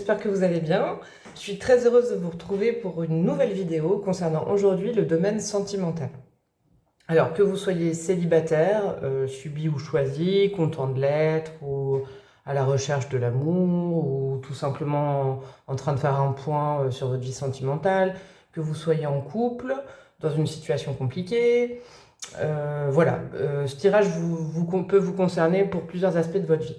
j'espère que vous allez bien. Je suis très heureuse de vous retrouver pour une nouvelle vidéo concernant aujourd'hui le domaine sentimental. Alors que vous soyez célibataire, subi ou choisi, content de l'être, ou à la recherche de l'amour, ou tout simplement en train de faire un point sur votre vie sentimentale, que vous soyez en couple, dans une situation compliquée, voilà, ce tirage peut vous concerner pour plusieurs aspects de votre vie.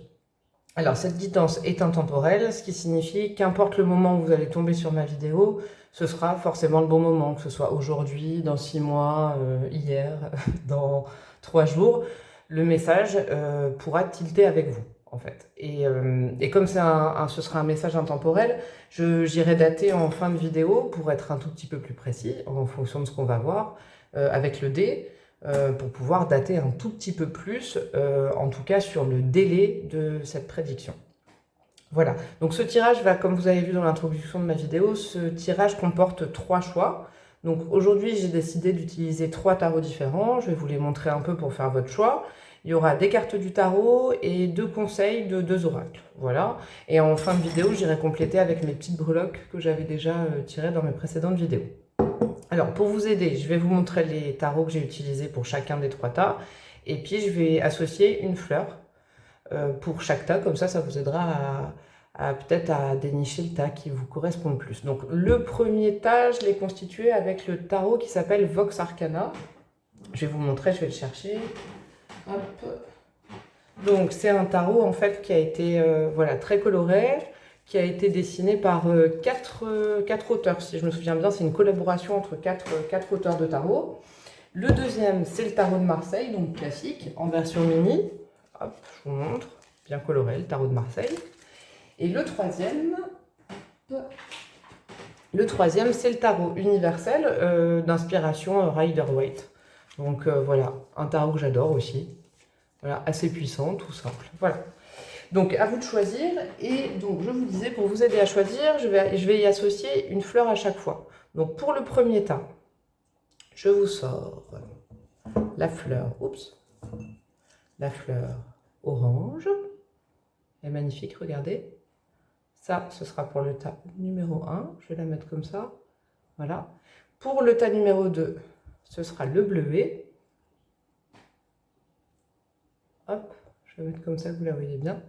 Alors, cette guidance est intemporelle, ce qui signifie qu'importe le moment où vous allez tomber sur ma vidéo, ce sera forcément le bon moment, que ce soit aujourd'hui, dans 6 mois, hier, dans 3 jours, le message pourra tilter avec vous, en fait. Et comme ce sera un message intemporel, j'irai dater en fin de vidéo pour être un tout petit peu plus précis, en fonction de ce qu'on va voir, avec le dé, pour pouvoir dater un tout petit peu plus, en tout cas sur le délai de cette prédiction. Voilà, donc ce tirage va, comme vous avez vu dans l'introduction de ma vidéo, ce tirage comporte 3 choix. Donc aujourd'hui, j'ai décidé d'utiliser 3 tarots différents, je vais vous les montrer un peu pour faire votre choix. Il y aura des cartes du tarot et 2 conseils de 2 oracles, voilà. Et en fin de vidéo, j'irai compléter avec mes petites breloques que j'avais déjà tirées dans mes précédentes vidéos. Alors, pour vous aider, je vais vous montrer les tarots que j'ai utilisés pour chacun des 3 tas. Et puis, je vais associer une fleur pour chaque tas. Comme ça vous aidera peut-être à dénicher le tas qui vous correspond le plus. Donc, le premier tas, je l'ai constitué avec le tarot qui s'appelle Vox Arcana. Je vais vous montrer, je vais le chercher. Hop. Donc, c'est un tarot, en fait, qui a été voilà, très coloré, qui a été dessiné par 4 auteurs, si je me souviens bien. C'est une collaboration entre 4 auteurs de tarot. Le deuxième, c'est le tarot de Marseille, donc classique, en version mini. Hop, je vous montre, bien coloré, le tarot de Marseille. Et le troisième, c'est le tarot universel d'inspiration Rider-Waite. Donc voilà, un tarot que j'adore aussi. Voilà, assez puissant, tout simple. Voilà. Donc, à vous de choisir. Et donc, je vous disais, pour vous aider à choisir, je vais y associer une fleur à chaque fois. Donc, pour le premier tas, je vous sors la fleur, la fleur orange. Elle est magnifique, regardez. Ça, ce sera pour le tas numéro 1. Je vais la mettre comme ça. Voilà. Pour le tas numéro 2, ce sera le bleuet. Hop, je vais mettre comme ça, vous la voyez bien.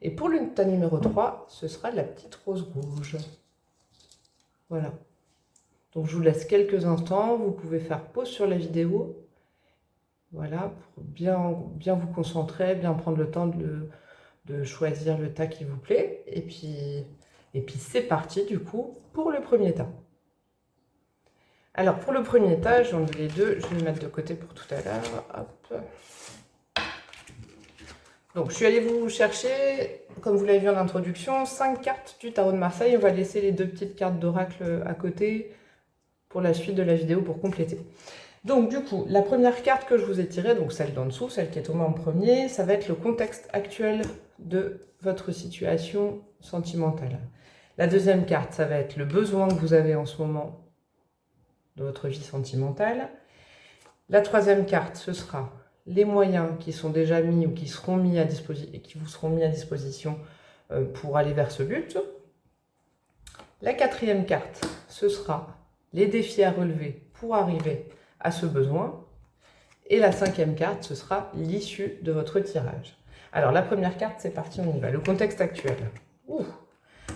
Et pour le tas numéro 3, ce sera la petite rose rouge. Voilà. Donc je vous laisse quelques instants, vous pouvez faire pause sur la vidéo. Voilà, pour bien vous concentrer, bien prendre le temps de choisir le tas qui vous plaît. Et puis c'est parti du coup pour le premier tas. Alors pour le premier tas, j'enlève les deux, je vais les mettre de côté pour tout à l'heure. Hop. Donc, je suis allée vous chercher, comme vous l'avez vu en introduction, 5 cartes du tarot de Marseille. On va laisser les 2 petites cartes d'oracle à côté pour la suite de la vidéo pour compléter. Donc, du coup, la première carte que je vous ai tirée, donc celle d'en dessous, celle qui est tombée en premier, ça va être le contexte actuel de votre situation sentimentale. La deuxième carte, ça va être le besoin que vous avez en ce moment de votre vie sentimentale. La troisième carte, ce sera les moyens qui sont déjà mis ou qui seront mis à disposition et qui vous seront mis à disposition pour aller vers ce but. La quatrième carte, ce sera les défis à relever pour arriver à ce besoin. Et la cinquième carte, ce sera l'issue de votre tirage. Alors la première carte, c'est parti, on y va. Le contexte actuel. Ouh.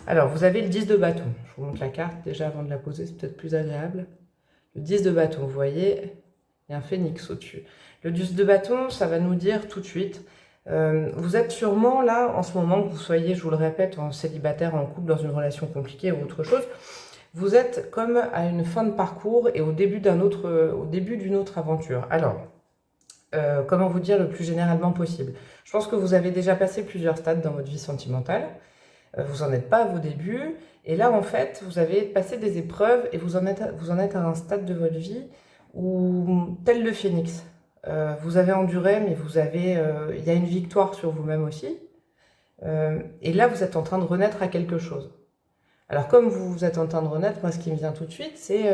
Alors vous avez le 10 de bâton. Je vous montre la carte déjà avant de la poser, c'est peut-être plus agréable. Le 10 de bâton, vous voyez, il y a un phénix au-dessus. Le 10 de bâton, ça va nous dire tout de suite, vous êtes sûrement là, en ce moment, que vous soyez, je vous le répète, en célibataire, en couple, dans une relation compliquée ou autre chose, vous êtes comme à une fin de parcours et au début d'une autre aventure. Alors, comment vous dire le plus généralement possible? Je pense que vous avez déjà passé plusieurs stades dans votre vie sentimentale, vous n'en êtes pas à vos débuts, et là, en fait, vous avez passé des épreuves et vous en êtes à un stade de votre vie où, tel le phénix, vous avez enduré, mais il y a une victoire sur vous-même aussi. Et là, vous êtes en train de renaître à quelque chose. Alors, comme vous êtes en train de renaître, moi, ce qui me vient tout de suite, c'est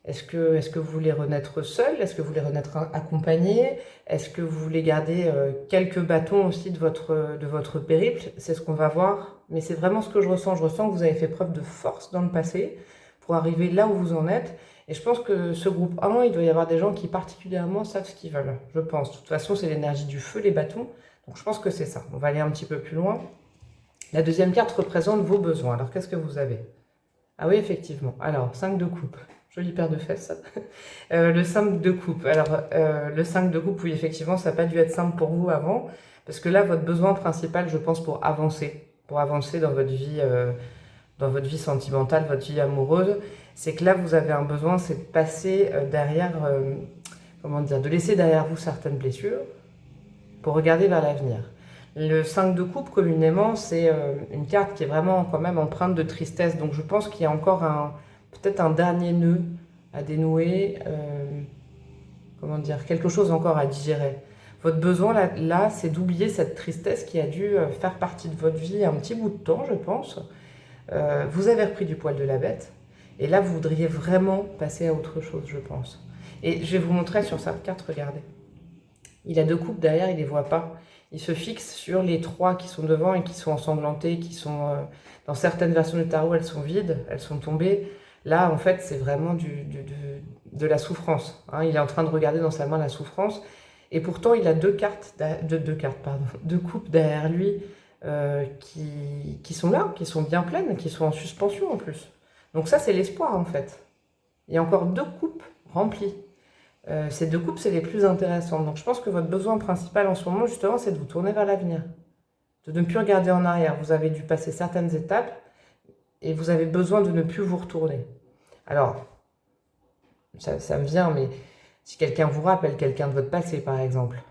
Est-ce que vous voulez renaître seul? Est-ce que vous voulez renaître accompagné? Est-ce que vous voulez garder quelques bâtons aussi de votre périple? C'est ce qu'on va voir. Mais c'est vraiment ce que je ressens. Je ressens que vous avez fait preuve de force dans le passé pour arriver là où vous en êtes. Et je pense que ce groupe 1, il doit y avoir des gens qui particulièrement savent ce qu'ils veulent. Je pense. De toute façon, c'est l'énergie du feu, les bâtons. Donc je pense que c'est ça. On va aller un petit peu plus loin. La deuxième carte représente vos besoins. Alors qu'est-ce que vous avez? Ah oui, effectivement. Alors, 5 de coupe. Jolie paire de fesses. Le 5 de coupe. Alors, le 5 de coupe, oui, effectivement, ça n'a pas dû être simple pour vous avant. Parce que là, votre besoin principal, je pense, pour avancer dans votre vie sentimentale, votre vie amoureuse, c'est que là, vous avez un besoin, c'est de passer derrière, comment dire, de laisser derrière vous certaines blessures pour regarder vers l'avenir. Le 5 de coupe, communément, c'est une carte qui est vraiment quand même empreinte de tristesse. Donc je pense qu'il y a encore peut-être un dernier nœud à dénouer, comment dire, quelque chose encore à digérer. Votre besoin là c'est d'oublier cette tristesse qui a dû faire partie de votre vie un petit bout de temps, je pense. Vous avez repris du poil de la bête. Et là, vous voudriez vraiment passer à autre chose, je pense. Et je vais vous montrer sur cette carte, regardez. Il a 2 coupes derrière, il ne les voit pas. Il se fixe sur les 3 qui sont devant et qui sont ensanglantées, qui sont, dans certaines versions du tarot, elles sont vides, elles sont tombées. Là, en fait, c'est vraiment de la souffrance. Hein. Il est en train de regarder dans sa main la souffrance. Et pourtant, il a 2 coupes derrière lui qui sont là, qui sont bien pleines, qui sont en suspension en plus. Donc ça, c'est l'espoir, en fait. Il y a encore 2 coupes remplies. Ces 2 coupes, c'est les plus intéressantes. Donc je pense que votre besoin principal en ce moment, justement, c'est de vous tourner vers l'avenir. De ne plus regarder en arrière. Vous avez dû passer certaines étapes et vous avez besoin de ne plus vous retourner. Alors, ça me vient, mais si quelqu'un vous rappelle quelqu'un de votre passé, par exemple,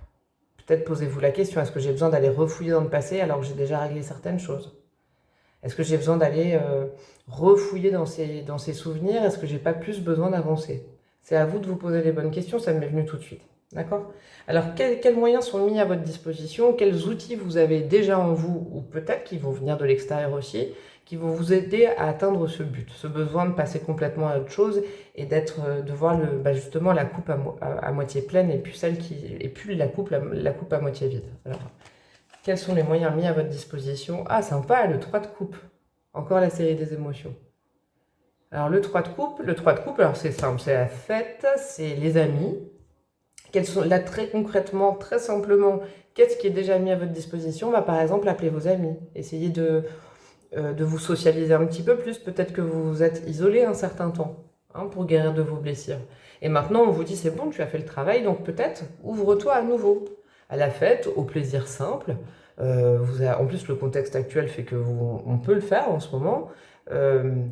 peut-être posez-vous la question, est-ce que j'ai besoin d'aller refouiller dans le passé alors que j'ai déjà réglé certaines choses? Est-ce que j'ai besoin d'aller refouiller dans ces souvenirs? Est-ce que j'ai pas plus besoin d'avancer? C'est à vous de vous poser les bonnes questions, ça m'est venu tout de suite. D'accord? Alors, quels moyens sont mis à votre disposition? Quels outils vous avez déjà en vous, ou peut-être qui vont venir de l'extérieur aussi, qui vont vous aider à atteindre ce but, ce besoin de passer complètement à autre chose et de voir justement la coupe à moitié pleine et puis la coupe à moitié vide. Alors, quels sont les moyens mis à votre disposition? Ah, sympa, le 3 de coupe. Encore la série des émotions. Alors, le 3 de coupe, alors c'est simple, c'est la fête, c'est les amis. Là, très concrètement, très simplement, qu'est-ce qui est déjà mis à votre disposition? Par exemple, appelez vos amis. Essayez de vous socialiser un petit peu plus. Peut-être que vous vous êtes isolé un certain temps pour guérir de vos blessures. Et maintenant, on vous dit, c'est bon, tu as fait le travail, donc peut-être ouvre-toi à nouveau. À la fête, au plaisir simple. En plus, le contexte actuel fait qu'on peut le faire en ce moment.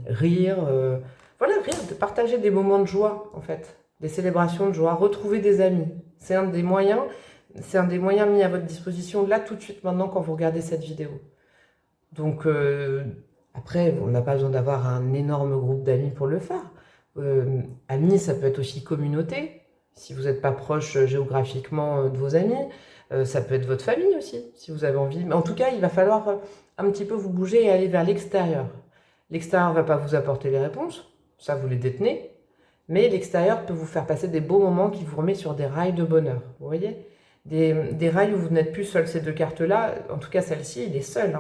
Rire, de partager des moments de joie, en fait. Des célébrations de joie, retrouver des amis. C'est un des moyens mis à votre disposition là, tout de suite, maintenant, quand vous regardez cette vidéo. Donc, après, on n'a pas besoin d'avoir un énorme groupe d'amis pour le faire. Amis, ça peut être aussi communauté, si vous n'êtes pas proche géographiquement de vos amis. Ça peut être votre famille aussi, si vous avez envie. Mais en tout cas, il va falloir un petit peu vous bouger et aller vers l'extérieur. L'extérieur ne va pas vous apporter les réponses, ça vous les détenez, mais l'extérieur peut vous faire passer des beaux moments qui vous remettent sur des rails de bonheur. Vous voyez, des rails où vous n'êtes plus seul. Ces 2 cartes-là, en tout cas celle-ci, il est seul.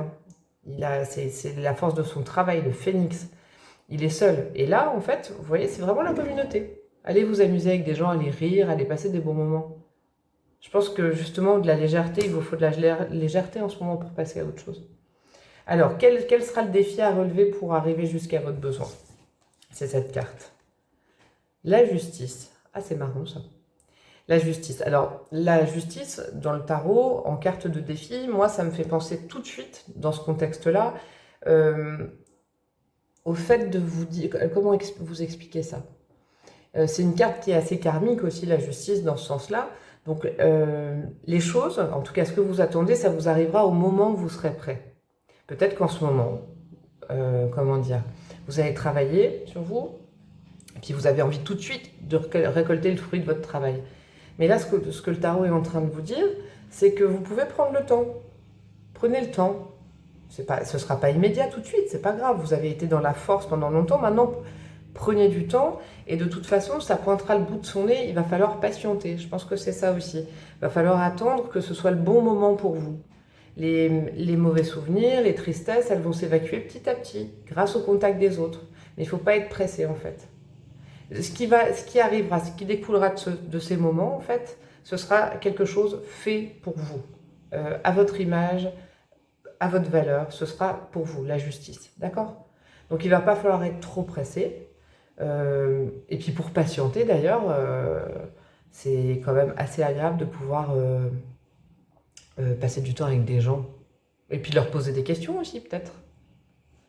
C'est la force de son travail, le phénix. Il est seul. Et là, en fait, vous voyez, c'est vraiment la communauté. Allez vous amuser avec des gens, allez rire, allez passer des bons moments. Je pense que justement, de la légèreté, il vous faut de la légèreté en ce moment pour passer à autre chose. Alors, quel sera le défi à relever pour arriver jusqu'à votre besoin? C'est cette carte. La justice. Ah, c'est marrant ça. La justice. Alors, la justice, dans le tarot, en carte de défi, moi, ça me fait penser tout de suite, dans ce contexte-là, au fait de vous dire... Comment vous expliquer ça? C'est une carte qui est assez karmique aussi, la justice, dans ce sens-là. Donc, les choses, en tout cas, ce que vous attendez, ça vous arrivera au moment où vous serez prêt. Peut-être qu'en ce moment, vous allez travailler sur vous, et puis vous avez envie tout de suite de récolter le fruit de votre travail. Mais là, ce que le tarot est en train de vous dire, c'est que vous pouvez prendre le temps. Prenez le temps. Ce ne sera pas immédiat tout de suite, c'est pas grave. Vous avez été dans la force pendant longtemps. Maintenant, Prenez du temps et de toute façon, ça pointera le bout de son nez, il va falloir patienter. Je pense que c'est ça aussi. Il va falloir attendre que ce soit le bon moment pour vous. Les mauvais souvenirs, les tristesses, elles vont s'évacuer petit à petit grâce au contact des autres. Mais il ne faut pas être pressé en fait. Ce qui arrivera, ce qui découlera de ces moments en fait, ce sera quelque chose fait pour vous, à votre image, à votre valeur, ce sera pour vous, la justice, d'accord? Donc il ne va pas falloir être trop pressé. Et puis pour patienter d'ailleurs, c'est quand même assez agréable de pouvoir passer du temps avec des gens. Et puis leur poser des questions aussi peut-être.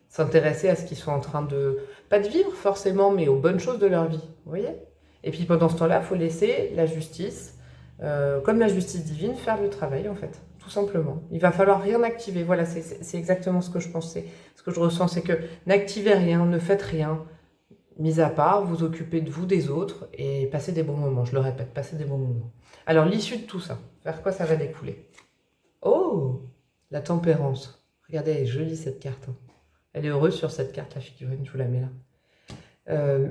S'intéresser à ce qu'ils sont en train de, pas de vivre forcément, mais aux bonnes choses de leur vie, vous voyez? Et puis pendant ce temps-là, il faut laisser la justice, comme la justice divine, faire le travail en fait, tout simplement. Il va falloir rien activer, voilà, c'est exactement ce que je pensais. Ce que je ressens, c'est que n'activez rien, ne faites rien, mis à part, vous occupez de vous, des autres, et passez des bons moments, je le répète, passez des bons moments. Alors l'issue de tout ça, vers quoi ça va découler? Oh, la tempérance. Regardez, elle est jolie cette carte. Hein. Elle est heureuse sur cette carte, la figurine, je vous la mets là.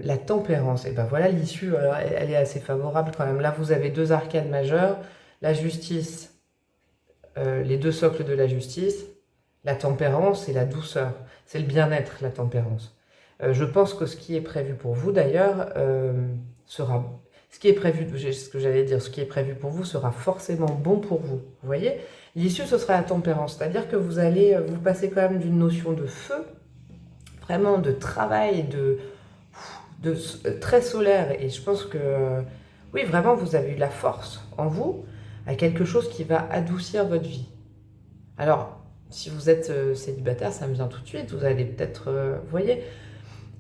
La tempérance, et ben voilà l'issue, elle est assez favorable quand même. Là, vous avez deux arcanes majeures, la justice, les deux socles de la justice, la tempérance et la douceur. C'est le bien-être, la tempérance. Je pense que ce qui est prévu pour vous, d'ailleurs, sera... Ce qui est prévu, ce que j'allais dire, ce qui est prévu pour vous sera forcément bon pour vous. Vous voyez? L'issue, ce sera la tempérance. C'est-à-dire que vous allez vous passer quand même d'une notion de feu, vraiment de travail, de très solaire. Et je pense que, oui, vraiment, vous avez eu la force en vous à quelque chose qui va adoucir votre vie. Alors, si vous êtes célibataire, ça me vient tout de suite. Vous allez peut-être, vous voyez...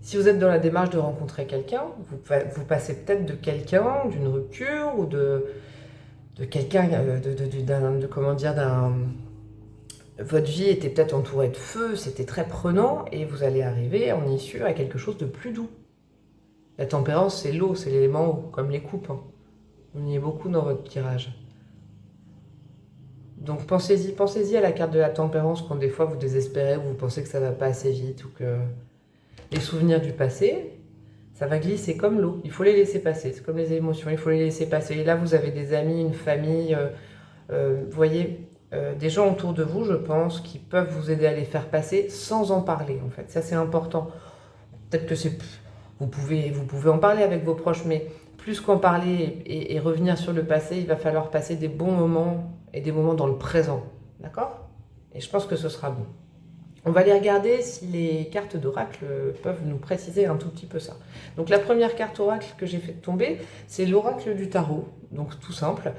Si vous êtes dans la démarche de rencontrer quelqu'un, vous passez peut-être de quelqu'un, d'une rupture ou de quelqu'un, comment dire, votre vie était peut-être entourée de feu, c'était très prenant et vous allez arriver en issue à quelque chose de plus doux. La tempérance, c'est l'eau, c'est l'élément eau, comme les coupes. Hein. On y est beaucoup dans votre tirage. Donc pensez-y à la carte de la tempérance quand des fois vous désespérez ou vous pensez que ça va pas assez vite ou que... Les souvenirs du passé, ça va glisser comme l'eau. Il faut les laisser passer. C'est comme les émotions, il faut les laisser passer. Et là, vous avez des amis, une famille, vous voyez, des gens autour de vous, je pense, qui peuvent vous aider à les faire passer sans en parler, en fait. Ça, c'est important. Peut-être que vous pouvez en parler avec vos proches, mais plus qu'en parler et revenir sur le passé, il va falloir passer des bons moments et des moments dans le présent. D'accord? Et je pense que ce sera bon. On va aller regarder si les cartes d'oracle peuvent nous préciser un tout petit peu ça. Donc la première carte oracle que j'ai fait tomber, c'est l'oracle du tarot. Donc tout simple.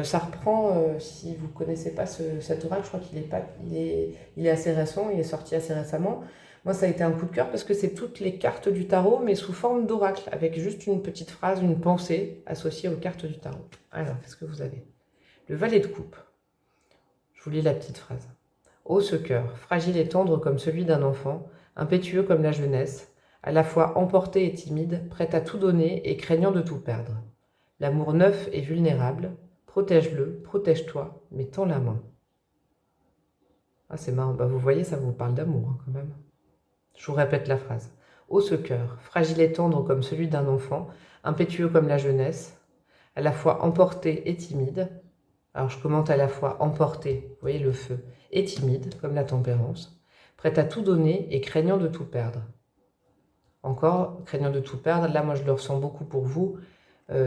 Ça reprend, si vous ne connaissez pas cet oracle, je crois qu'il est assez récent, il est sorti assez récemment. Moi, ça a été un coup de cœur parce que c'est toutes les cartes du tarot, mais sous forme d'oracle, avec juste une petite phrase, une pensée associée aux cartes du tarot. Alors, qu'est-ce que vous avez? Le valet de coupe. Je vous lis la petite phrase. Ô ce cœur, fragile et tendre comme celui d'un enfant, impétueux comme la jeunesse, à la fois emporté et timide, prêt à tout donner et craignant de tout perdre. L'amour neuf et vulnérable, protège-le, protège-toi, mais tends la main. Ah, c'est marrant, bah, vous voyez, ça vous parle d'amour hein, quand même. Je vous répète la phrase. Ô ce cœur, fragile et tendre comme celui d'un enfant, impétueux comme la jeunesse, à la fois emporté et timide. Alors je commente à la fois emporté, vous voyez le feu, et timide, comme la tempérance, prête à tout donner et craignant de tout perdre. Encore, craignant de tout perdre, là moi je le ressens beaucoup pour vous,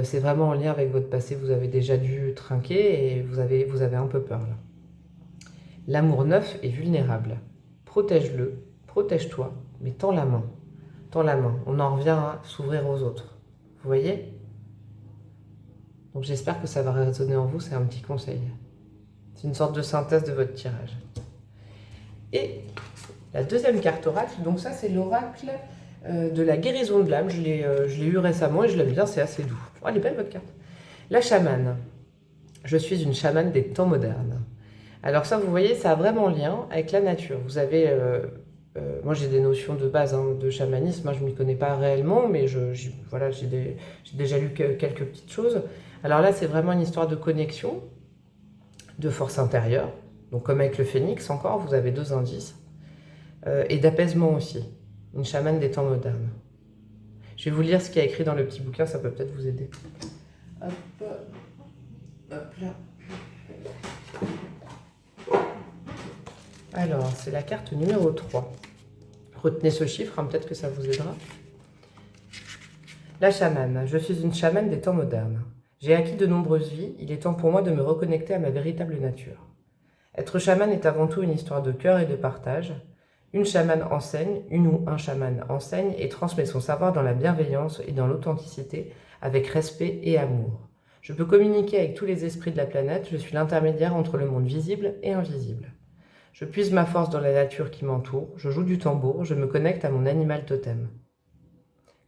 c'est vraiment en lien avec votre passé, vous avez déjà dû trinquer et vous avez un peu peur là. L'amour neuf est vulnérable, protège-le, protège-toi, mais tends la main. Tends la main, on en revient à s'ouvrir aux autres, vous voyez ? Donc j'espère que ça va résonner en vous, c'est un petit conseil. C'est une sorte de synthèse de votre tirage. Et la deuxième carte oracle, donc ça c'est l'oracle de la guérison de l'âme. Je l'ai eu récemment et je l'aime bien, c'est assez doux. Oh, elle est belle votre carte. La chamane. Je suis une chamane des temps modernes. Alors ça, vous voyez, ça a vraiment lien avec la nature. Vous avez... moi j'ai des notions de base hein, de chamanisme, hein, je ne m'y connais pas réellement, mais voilà, j'ai déjà lu quelques petites choses. Alors là, c'est vraiment une histoire de connexion, de force intérieure. Donc comme avec le phénix encore, vous avez deux indices. Et d'apaisement aussi. Une chamane des temps modernes. Je vais vous lire ce qu'il y a écrit dans le petit bouquin, ça peut peut-être vous aider. Hop, hop là. Alors, c'est la carte numéro 3. Retenez ce chiffre, hein, peut-être que ça vous aidera. La chamane. Je suis une chamane des temps modernes. J'ai acquis de nombreuses vies, il est temps pour moi de me reconnecter à ma véritable nature. Être chamane est avant tout une histoire de cœur et de partage. Une chamane enseigne, une ou un chaman enseigne et transmet son savoir dans la bienveillance et dans l'authenticité, avec respect et amour. Je peux communiquer avec tous les esprits de la planète, je suis l'intermédiaire entre le monde visible et invisible. Je puise ma force dans la nature qui m'entoure, je joue du tambour, je me connecte à mon animal totem.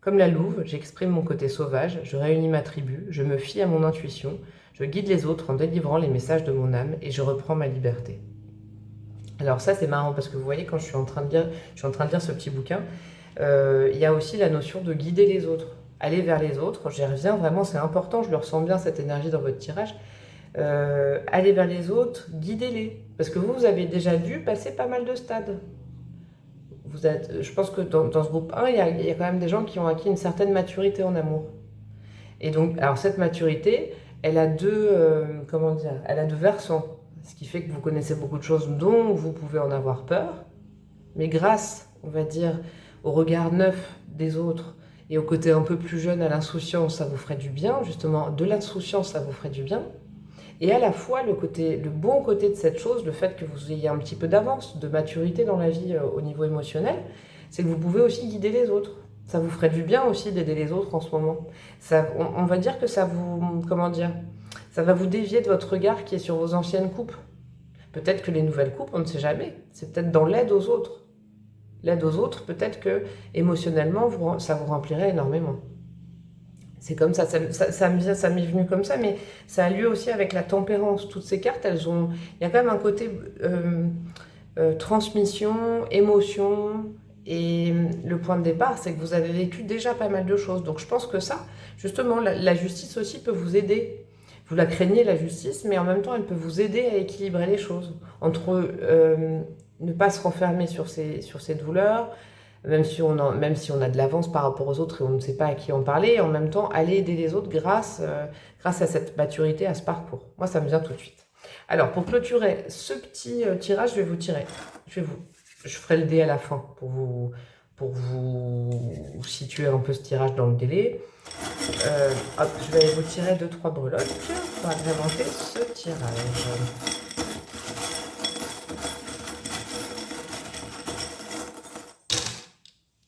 Comme la louve, j'exprime mon côté sauvage, je réunis ma tribu, je me fie à mon intuition, je guide les autres en délivrant les messages de mon âme et je reprends ma liberté. Alors ça c'est marrant parce que vous voyez quand je suis en train de lire ce petit bouquin, il y a aussi la notion de guider les autres, aller vers les autres, j'y reviens vraiment, c'est important, je le ressens bien cette énergie dans votre tirage. Aller vers les autres, guidez-les. Parce que vous avez déjà dû passer pas mal de stades. Je pense que dans ce groupe 1, il y a quand même des gens qui ont acquis une certaine maturité en amour. Et donc, alors cette maturité, elle a elle a deux versants. Ce qui fait que vous connaissez beaucoup de choses dont vous pouvez en avoir peur. Mais grâce, on va dire, au regard neuf des autres et au côté un peu plus jeune, à l'insouciance, ça vous ferait du bien. Justement, de l'insouciance, ça vous ferait du bien. Et à la fois, le bon côté de cette chose, le fait que vous ayez un petit peu d'avance, de maturité dans la vie au niveau émotionnel, c'est que vous pouvez aussi guider les autres. Ça vous ferait du bien aussi d'aider les autres en ce moment. On va dire que ça va vous dévier de votre regard qui est sur vos anciennes coupes. Peut-être que les nouvelles coupes, on ne sait jamais. C'est peut-être dans l'aide aux autres. L'aide aux autres, peut-être que émotionnellement, ça vous remplirait énormément. C'est comme ça m'est venu comme ça, mais ça a lieu aussi avec la tempérance. Toutes ces cartes, il y a quand même un côté transmission, émotion, et le point de départ, c'est que vous avez vécu déjà pas mal de choses. Donc je pense que ça, justement, la justice aussi peut vous aider. Vous la craignez, la justice, mais en même temps, elle peut vous aider à équilibrer les choses. Entre ne pas se renfermer sur ses douleurs, même si on a de l'avance par rapport aux autres et on ne sait pas à qui en parler, et en même temps aller aider les autres grâce à cette maturité, à ce parcours. Moi, ça me vient tout de suite. Alors, pour clôturer ce petit tirage, je vais vous tirer. Je ferai le dé à la fin pour vous situer un peu ce tirage dans le délai. Hop, je vais vous tirer 2-3 breloques pour agrémenter ce tirage.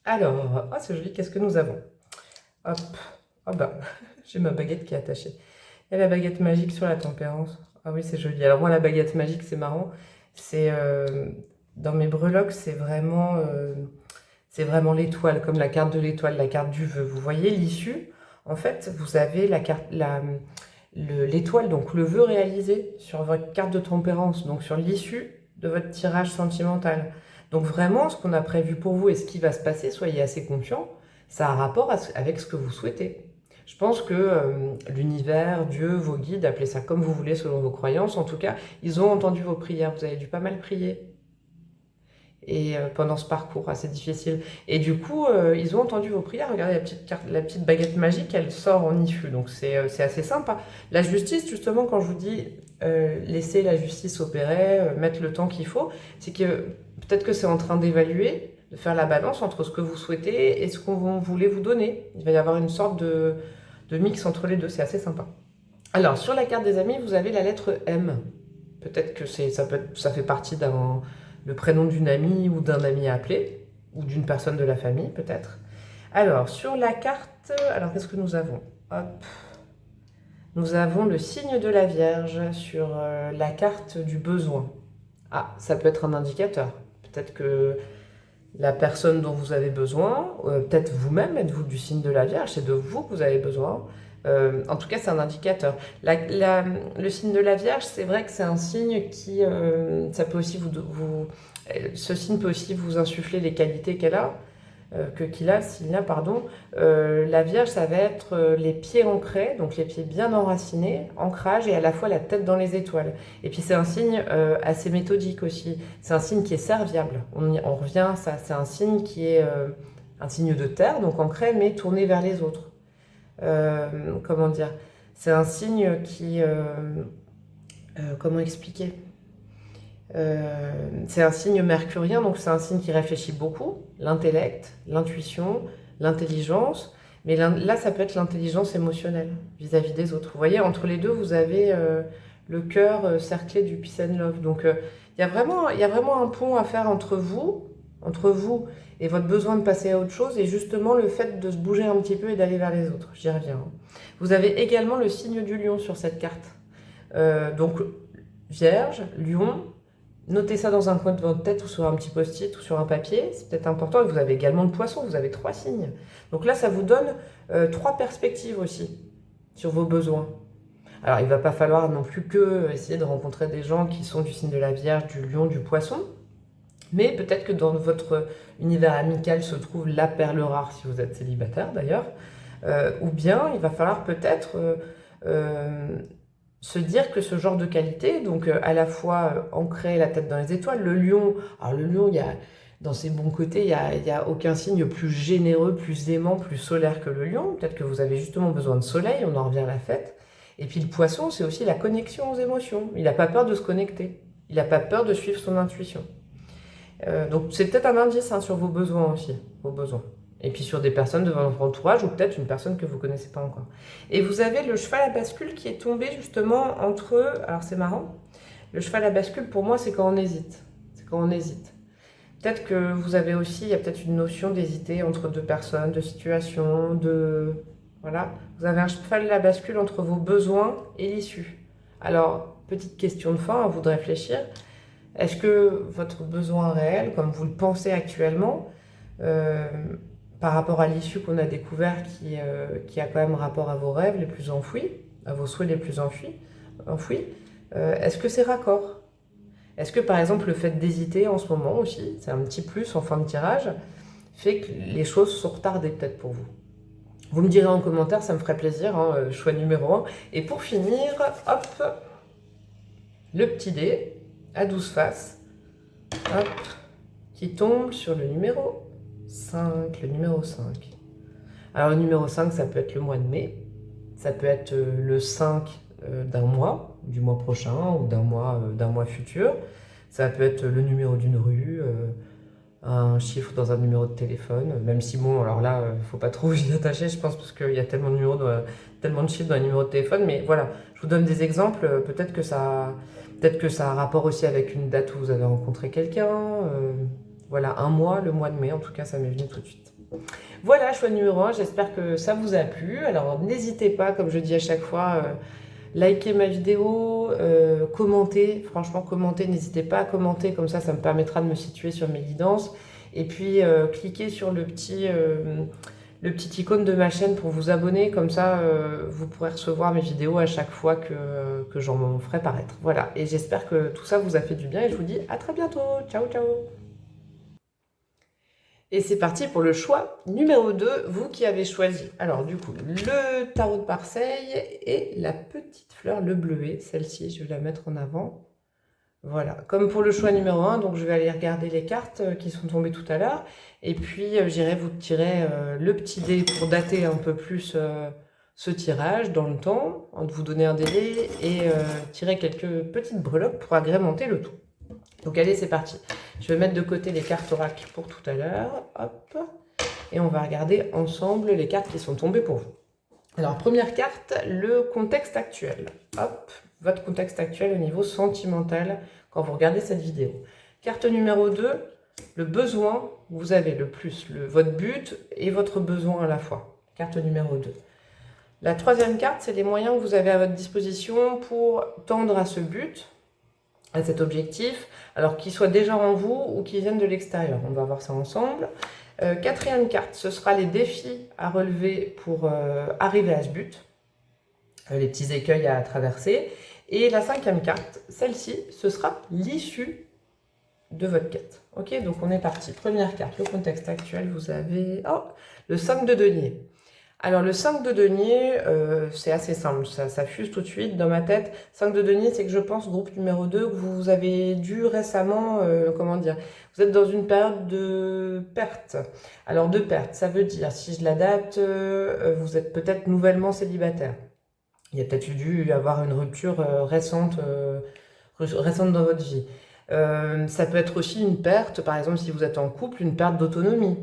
Alors, c'est joli, qu'est-ce que nous avons? Hop, oh bah, j'ai ma baguette qui est attachée. Il y a la baguette magique sur la tempérance. Ah oui, c'est joli. Alors moi, la baguette magique, c'est marrant. C'est dans mes breloques, c'est vraiment l'étoile, comme la carte de l'étoile, la carte du vœu. Vous voyez l'issue? En fait, vous avez l'étoile, donc le vœu réalisé sur votre carte de tempérance, donc sur l'issue de votre tirage sentimental. Donc vraiment, ce qu'on a prévu pour vous et ce qui va se passer, soyez assez confiants, ça a rapport avec ce que vous souhaitez. Je pense que l'univers, Dieu, vos guides, appelez ça comme vous voulez selon vos croyances, en tout cas, ils ont entendu vos prières, vous avez dû pas mal prier. Et pendant ce parcours assez difficile. Et du coup, ils ont entendu vos prières. Regardez, la petite baguette magique, elle sort en issue. Donc c'est assez sympa. La justice, justement, quand je vous dis laisser la justice opérer, mettre le temps qu'il faut, c'est que peut-être que c'est en train d'évaluer, de faire la balance entre ce que vous souhaitez et ce qu'on voulait vous donner. Il va y avoir une sorte de mix entre les deux. C'est assez sympa. Alors, sur la carte des amis, vous avez la lettre M. Peut-être que ça fait partie le prénom d'une amie ou d'un ami à appeler, ou d'une personne de la famille, peut-être. Alors, sur la carte, alors qu'est-ce que nous avons? Hop. Nous avons le signe de la Vierge sur la carte du besoin. Ah, ça peut être un indicateur. Peut-être que la personne dont vous avez besoin, peut-être vous-même, êtes-vous du signe de la Vierge, c'est de vous que vous avez besoin. En tout cas, c'est un indicateur. Le signe de la Vierge, c'est vrai que c'est un signe qui, ça peut aussi ce signe peut aussi vous insuffler les qualités qu'il a. La Vierge, ça va être les pieds ancrés, donc les pieds bien enracinés, ancrage et à la fois la tête dans les étoiles. Et puis c'est un signe assez méthodique aussi. C'est un signe qui est serviable. On revient à ça. C'est un signe qui est un signe de terre, donc ancré, mais tourné vers les autres. Comment dire? C'est un signe qui... comment expliquer? C'est un signe mercurien, donc c'est un signe qui réfléchit beaucoup, l'intellect, l'intuition, l'intelligence, mais là, ça peut être l'intelligence émotionnelle vis-à-vis des autres. Vous voyez, entre les deux, vous avez le cœur cerclé du peace and love. Donc, il y a vraiment un pont à faire entre vous et votre besoin de passer à autre chose, et justement le fait de se bouger un petit peu et d'aller vers les autres. J'y reviens. Vous avez également le signe du lion sur cette carte. Donc, Vierge, lion, notez ça dans un coin de votre tête ou sur un petit post-it ou sur un papier, c'est peut-être important. Et vous avez également le poisson, vous avez 3 signes. Donc là, ça vous donne 3 perspectives aussi sur vos besoins. Alors, il ne va pas falloir non plus que essayer de rencontrer des gens qui sont du signe de la Vierge, du lion, du poisson. Mais peut-être que dans votre univers amical se trouve la perle rare, si vous êtes célibataire d'ailleurs. Ou bien, il va falloir peut-être se dire que ce genre de qualité, donc à la fois ancrer la tête dans les étoiles, le lion, alors le lion, dans ses bons côtés, il n'y a aucun signe plus généreux, plus aimant, plus solaire que le lion. Peut-être que vous avez justement besoin de soleil, on en revient à la fête. Et puis le poisson, c'est aussi la connexion aux émotions. Il n'a pas peur de se connecter, il n'a pas peur de suivre son intuition. Donc c'est peut-être un indice sur vos besoins aussi, vos besoins. Et puis sur des personnes de votre entourage ou peut-être une personne que vous ne connaissez pas encore. Et vous avez le cheval à bascule qui est tombé justement entre eux. Alors c'est marrant, le cheval à bascule pour moi c'est quand on hésite. C'est quand on hésite. Peut-être que vous avez aussi, il y a peut-être une notion d'hésiter entre deux personnes, de situation, de... Voilà. Vous avez un cheval à bascule entre vos besoins et l'issue. Alors, petite question de fin, à vous de réfléchir. Est-ce que votre besoin réel, comme vous le pensez actuellement, par rapport à l'issue qu'on a découvert qui a quand même rapport à vos rêves les plus enfouis, à vos souhaits les plus enfouis, est-ce que c'est raccord? Est-ce que par exemple le fait d'hésiter en ce moment aussi, c'est un petit plus en fin de tirage, fait que les choses sont retardées peut-être pour vous? Vous me direz en commentaire, ça me ferait plaisir, choix numéro 1. Et pour finir, hop, le petit dé à 12 faces, hop, qui tombe sur le numéro 5, le numéro 5. Alors le numéro 5, ça peut être le mois de mai, ça peut être le 5 d'un mois, du mois prochain ou d'un mois futur, ça peut être le numéro d'une rue, un chiffre dans un numéro de téléphone, même si bon, alors là, il ne faut pas trop vous y attacher, je pense, parce qu'il y a tellement de numéros, tellement de chiffres dans les numéros de téléphone, mais voilà, je vous donne des exemples, peut-être que ça a rapport aussi avec une date où vous avez rencontré quelqu'un, voilà, un mois, le mois de mai, en tout cas, ça m'est venu tout de suite. Voilà, choix numéro 1, j'espère que ça vous a plu. Alors, n'hésitez pas, comme je dis à chaque fois, likez ma vidéo, commentez, franchement, commentez, n'hésitez pas à commenter, comme ça me permettra de me situer sur mes guidances. Et puis, cliquez sur le petit icône de ma chaîne pour vous abonner, comme ça, vous pourrez recevoir mes vidéos à chaque fois que j'en ferai paraître. Voilà, et j'espère que tout ça vous a fait du bien, et je vous dis à très bientôt. Ciao, ciao! Et c'est parti pour le choix numéro 2, vous qui avez choisi. Alors du coup, le tarot de Marseille et la petite fleur, le bleuet, celle-ci, je vais la mettre en avant. Voilà, comme pour le choix numéro 1, donc je vais aller regarder les cartes qui sont tombées tout à l'heure. Et puis j'irai vous tirer le petit dé pour dater un peu plus ce tirage dans le temps, de vous donner un délai et tirer quelques petites breloques pour agrémenter le tout. Donc allez, c'est parti. Je vais mettre de côté les cartes oracles pour tout à l'heure. Hop. Et on va regarder ensemble les cartes qui sont tombées pour vous. Alors, première carte, le contexte actuel. Hop, votre contexte actuel au niveau sentimental quand vous regardez cette vidéo. Carte numéro 2, le besoin, vous avez le plus, votre but et votre besoin à la fois. Carte numéro 2. La troisième carte, c'est les moyens que vous avez à votre disposition pour tendre à ce but, à cet objectif, alors qu'il soit déjà en vous ou qu'il vienne de l'extérieur. On va voir ça ensemble. Quatrième carte, ce sera les défis à relever pour arriver à ce but, les petits écueils à traverser. Et la cinquième carte, celle-ci, ce sera l'issue de votre quête. Ok, donc on est parti. Première carte, le contexte actuel, vous avez le 5 de denier. Alors le 5 de denier, c'est assez simple, ça fuse tout de suite dans ma tête. 5 de denier, c'est que je pense, groupe numéro 2, que vous avez dû récemment, comment dire, vous êtes dans une période de perte. Alors de perte, ça veut dire, si je l'adapte, vous êtes peut-être nouvellement célibataire. Il y a peut-être dû y avoir une rupture récente dans votre vie. Ça peut être aussi une perte, par exemple si vous êtes en couple, une perte d'autonomie.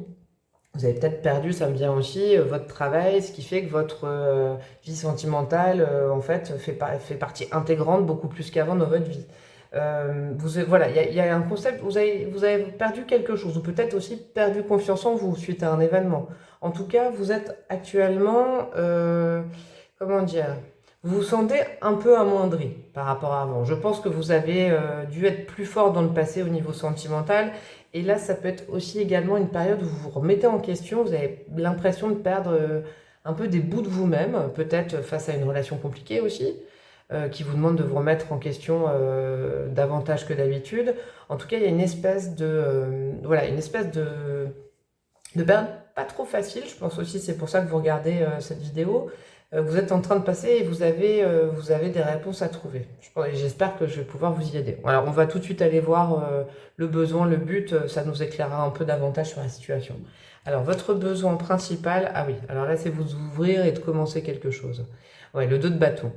Vous avez peut-être perdu, ça me vient aussi, votre travail, ce qui fait que votre vie sentimentale, en fait, fait partie intégrante beaucoup plus qu'avant dans votre vie. Voilà, il y a un concept, vous avez perdu quelque chose, ou peut-être aussi perdu confiance en vous suite à un événement. En tout cas, vous êtes actuellement, comment dire, vous vous sentez un peu amoindri par rapport à avant. Je pense que vous avez dû être plus fort dans le passé au niveau sentimental. Et là, ça peut être aussi également une période où vous vous remettez en question, vous avez l'impression de perdre un peu des bouts de vous-même, peut-être face à une relation compliquée aussi, qui vous demande de vous remettre en question davantage que d'habitude. En tout cas, il y a une espèce de, voilà, une espèce de période pas trop facile. Je pense aussi c'est pour ça que vous regardez cette vidéo. Vous êtes en train de passer et vous avez des réponses à trouver. J'espère que je vais pouvoir vous y aider. Alors, on va tout de suite aller voir le besoin, le but. Ça nous éclairera un peu davantage sur la situation. Alors, votre besoin principal, ah oui, alors là, c'est vous ouvrir et de commencer quelque chose. Ouais, le 2 de bâton.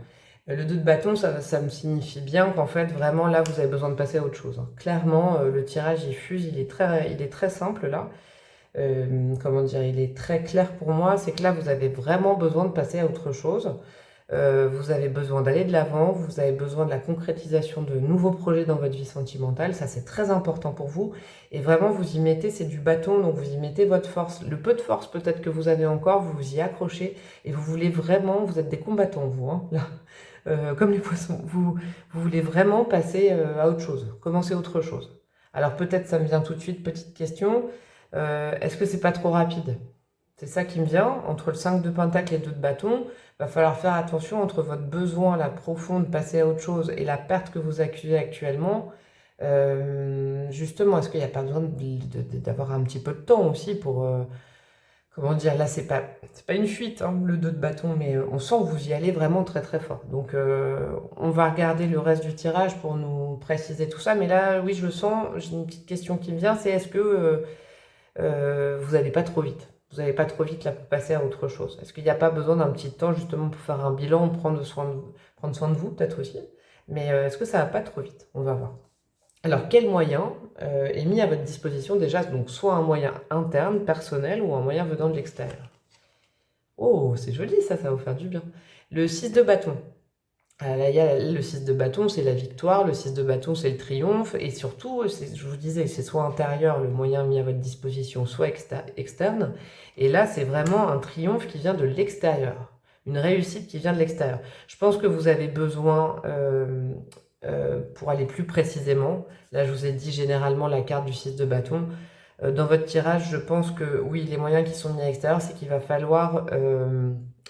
Le 2 de bâton, ça me signifie bien qu'en fait, vraiment, là, vous avez besoin de passer à autre chose, hein. Clairement, le tirage, il fuse, il est très simple, là. Comment dire, il est très clair pour moi, c'est que là, vous avez vraiment besoin de passer à autre chose. Vous avez besoin d'aller de l'avant, vous avez besoin de la concrétisation de nouveaux projets dans votre vie sentimentale, ça c'est très important pour vous. Et vraiment, vous y mettez, c'est du bâton, donc vous y mettez votre force. Le peu de force peut-être que vous avez encore, vous vous y accrochez et vous voulez vraiment, vous êtes des combattants vous, hein, là. Comme les poissons, vous voulez vraiment passer à autre chose, commencer autre chose. Alors peut-être ça me vient tout de suite, petite question. Est-ce que c'est pas trop rapide? C'est ça qui me vient. Entre le 5 de pentacle et 2 de bâton, va falloir faire attention entre votre besoin la profond de passer à autre chose et la perte que vous accusez actuellement. Justement, est-ce qu'il n'y a pas besoin d'avoir un petit peu de temps aussi pour... comment dire, là, c'est pas une fuite, hein, le 2 de bâton, mais on sent que vous y allez vraiment très très fort. Donc, on va regarder le reste du tirage pour nous préciser tout ça. Mais là, oui, je le sens, j'ai une petite question qui me vient, c'est est-ce que vous n'allez pas trop vite? Vous n'allez pas trop vite là pour passer à autre chose? Est-ce qu'il n'y a pas besoin d'un petit temps justement pour faire un bilan, prendre soin de vous peut-être aussi? Mais est-ce que ça va pas trop vite? On va voir. Alors, quel moyen est mis à votre disposition déjà? Donc, soit un moyen interne, personnel, ou un moyen venant de l'extérieur. Oh, c'est joli ça va vous faire du bien. Le 6 de bâton. Là, il y a le 6 de bâton, c'est la victoire, le 6 de bâton, c'est le triomphe, et surtout, je vous disais, c'est soit intérieur, le moyen mis à votre disposition, soit externe. Et là, c'est vraiment un triomphe qui vient de l'extérieur, une réussite qui vient de l'extérieur. Je pense que vous avez besoin, pour aller plus précisément, là, je vous ai dit généralement la carte du 6 de bâton. Dans votre tirage, je pense que, oui, les moyens qui sont mis à l'extérieur, c'est qu'il va falloir...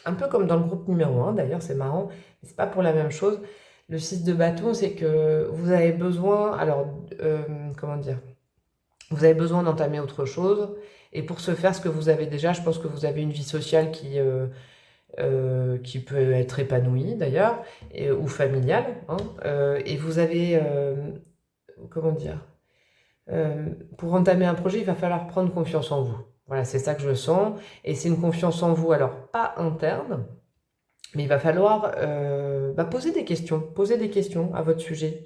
un peu comme dans le groupe numéro 1, d'ailleurs, c'est marrant, mais c'est pas pour la même chose. Le 6 de bâton, c'est que vous avez besoin, alors, comment dire, vous avez besoin d'entamer autre chose, et pour ce faire, ce que vous avez déjà, je pense que vous avez une vie sociale qui peut être épanouie, d'ailleurs, ou familiale, hein, et vous avez, comment dire, pour entamer un projet, il va falloir prendre confiance en vous. Voilà, c'est ça que je sens. Et c'est une confiance en vous, alors pas interne, mais il va falloir poser des questions à votre sujet,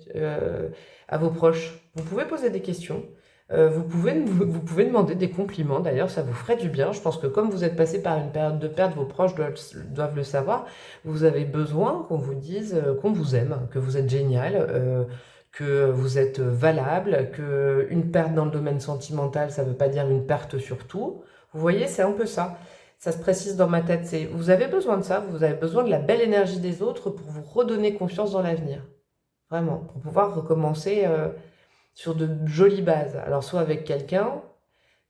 à vos proches. Vous pouvez poser des questions. Vous pouvez demander des compliments, d'ailleurs, ça vous ferait du bien. Je pense que comme vous êtes passé par une période de perte, vos proches doivent le savoir. Vous avez besoin qu'on vous dise qu'on vous aime, que vous êtes génial, que vous êtes valable, qu'une perte dans le domaine sentimental, ça ne veut pas dire une perte sur tout. Vous voyez, c'est un peu ça. Ça se précise dans ma tête. Vous avez besoin de ça, vous avez besoin de la belle énergie des autres pour vous redonner confiance dans l'avenir. Vraiment, pour pouvoir recommencer sur de jolies bases. Alors, soit avec quelqu'un,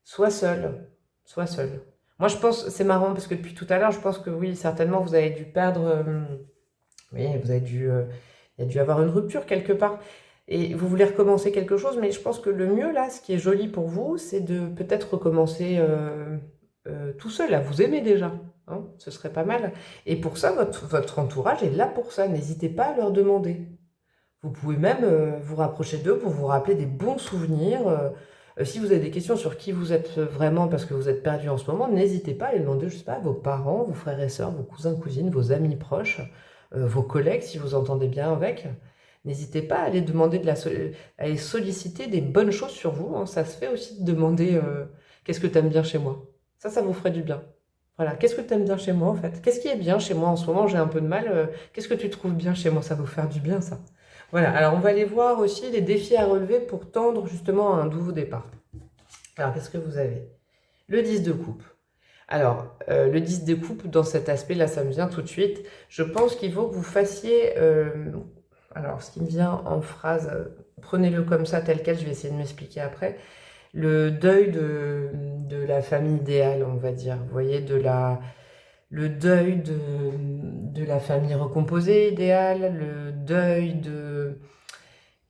soit seul. Soit seul. Moi, je pense, c'est marrant, parce que depuis tout à l'heure, je pense que oui, certainement, vous avez dû perdre... oui, il y a dû avoir une rupture quelque part. Et vous voulez recommencer quelque chose, mais je pense que le mieux, là, ce qui est joli pour vous, c'est de peut-être recommencer tout seul, là, vous aimez déjà. hein, ce serait pas mal. Et pour ça, votre entourage est là pour ça. N'hésitez pas à leur demander. Vous pouvez même vous rapprocher d'eux pour vous rappeler des bons souvenirs. Si vous avez des questions sur qui vous êtes vraiment parce que vous êtes perdu en ce moment, n'hésitez pas à les demander, je sais pas, à vos parents, vos frères et sœurs, vos cousins, cousines, vos amis proches, vos collègues si vous entendez bien avec. N'hésitez pas à aller demander à aller solliciter des bonnes choses sur vous, hein. Ça se fait aussi de demander qu'est-ce que tu aimes bien chez moi. Ça vous ferait du bien. Voilà, qu'est-ce que tu aimes bien chez moi en fait? Qu'est-ce qui est bien chez moi en ce moment? J'ai un peu de mal. Qu'est-ce que tu trouves bien chez moi? Ça va vous faire du bien ça. Voilà, alors on va aller voir aussi les défis à relever pour tendre justement à un nouveau départ. Alors qu'est-ce que vous avez? Le 10 de coupe. Alors, le 10 de coupe, dans cet aspect-là, ça me vient tout de suite. Je pense qu'il faut que vous fassiez... alors, ce qui me vient en phrase, prenez-le comme ça, tel quel, je vais essayer de m'expliquer après. Le deuil de la famille idéale, on va dire. Vous voyez, le deuil de la famille recomposée idéale, le deuil de...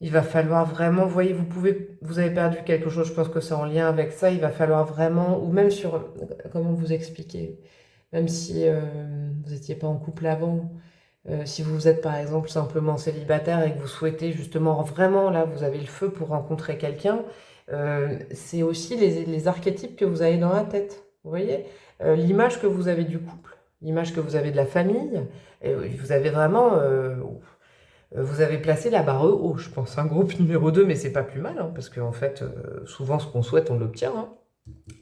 Il va falloir vraiment, vous voyez, vous avez perdu quelque chose, je pense que c'est en lien avec ça, il va falloir vraiment, ou même sur, comment vous expliquer, même si vous n'étiez pas en couple avant, si vous êtes par exemple simplement célibataire et que vous souhaitez justement vraiment, là, vous avez le feu pour rencontrer quelqu'un, c'est aussi les archétypes que vous avez dans la tête, vous voyez, l'image que vous avez du couple, l'image que vous avez de la famille, vous avez vraiment... vous avez placé la barre haut, je pense, un groupe numéro 2, mais c'est pas plus mal, hein, parce qu'en fait, souvent, ce qu'on souhaite, on l'obtient. Hein.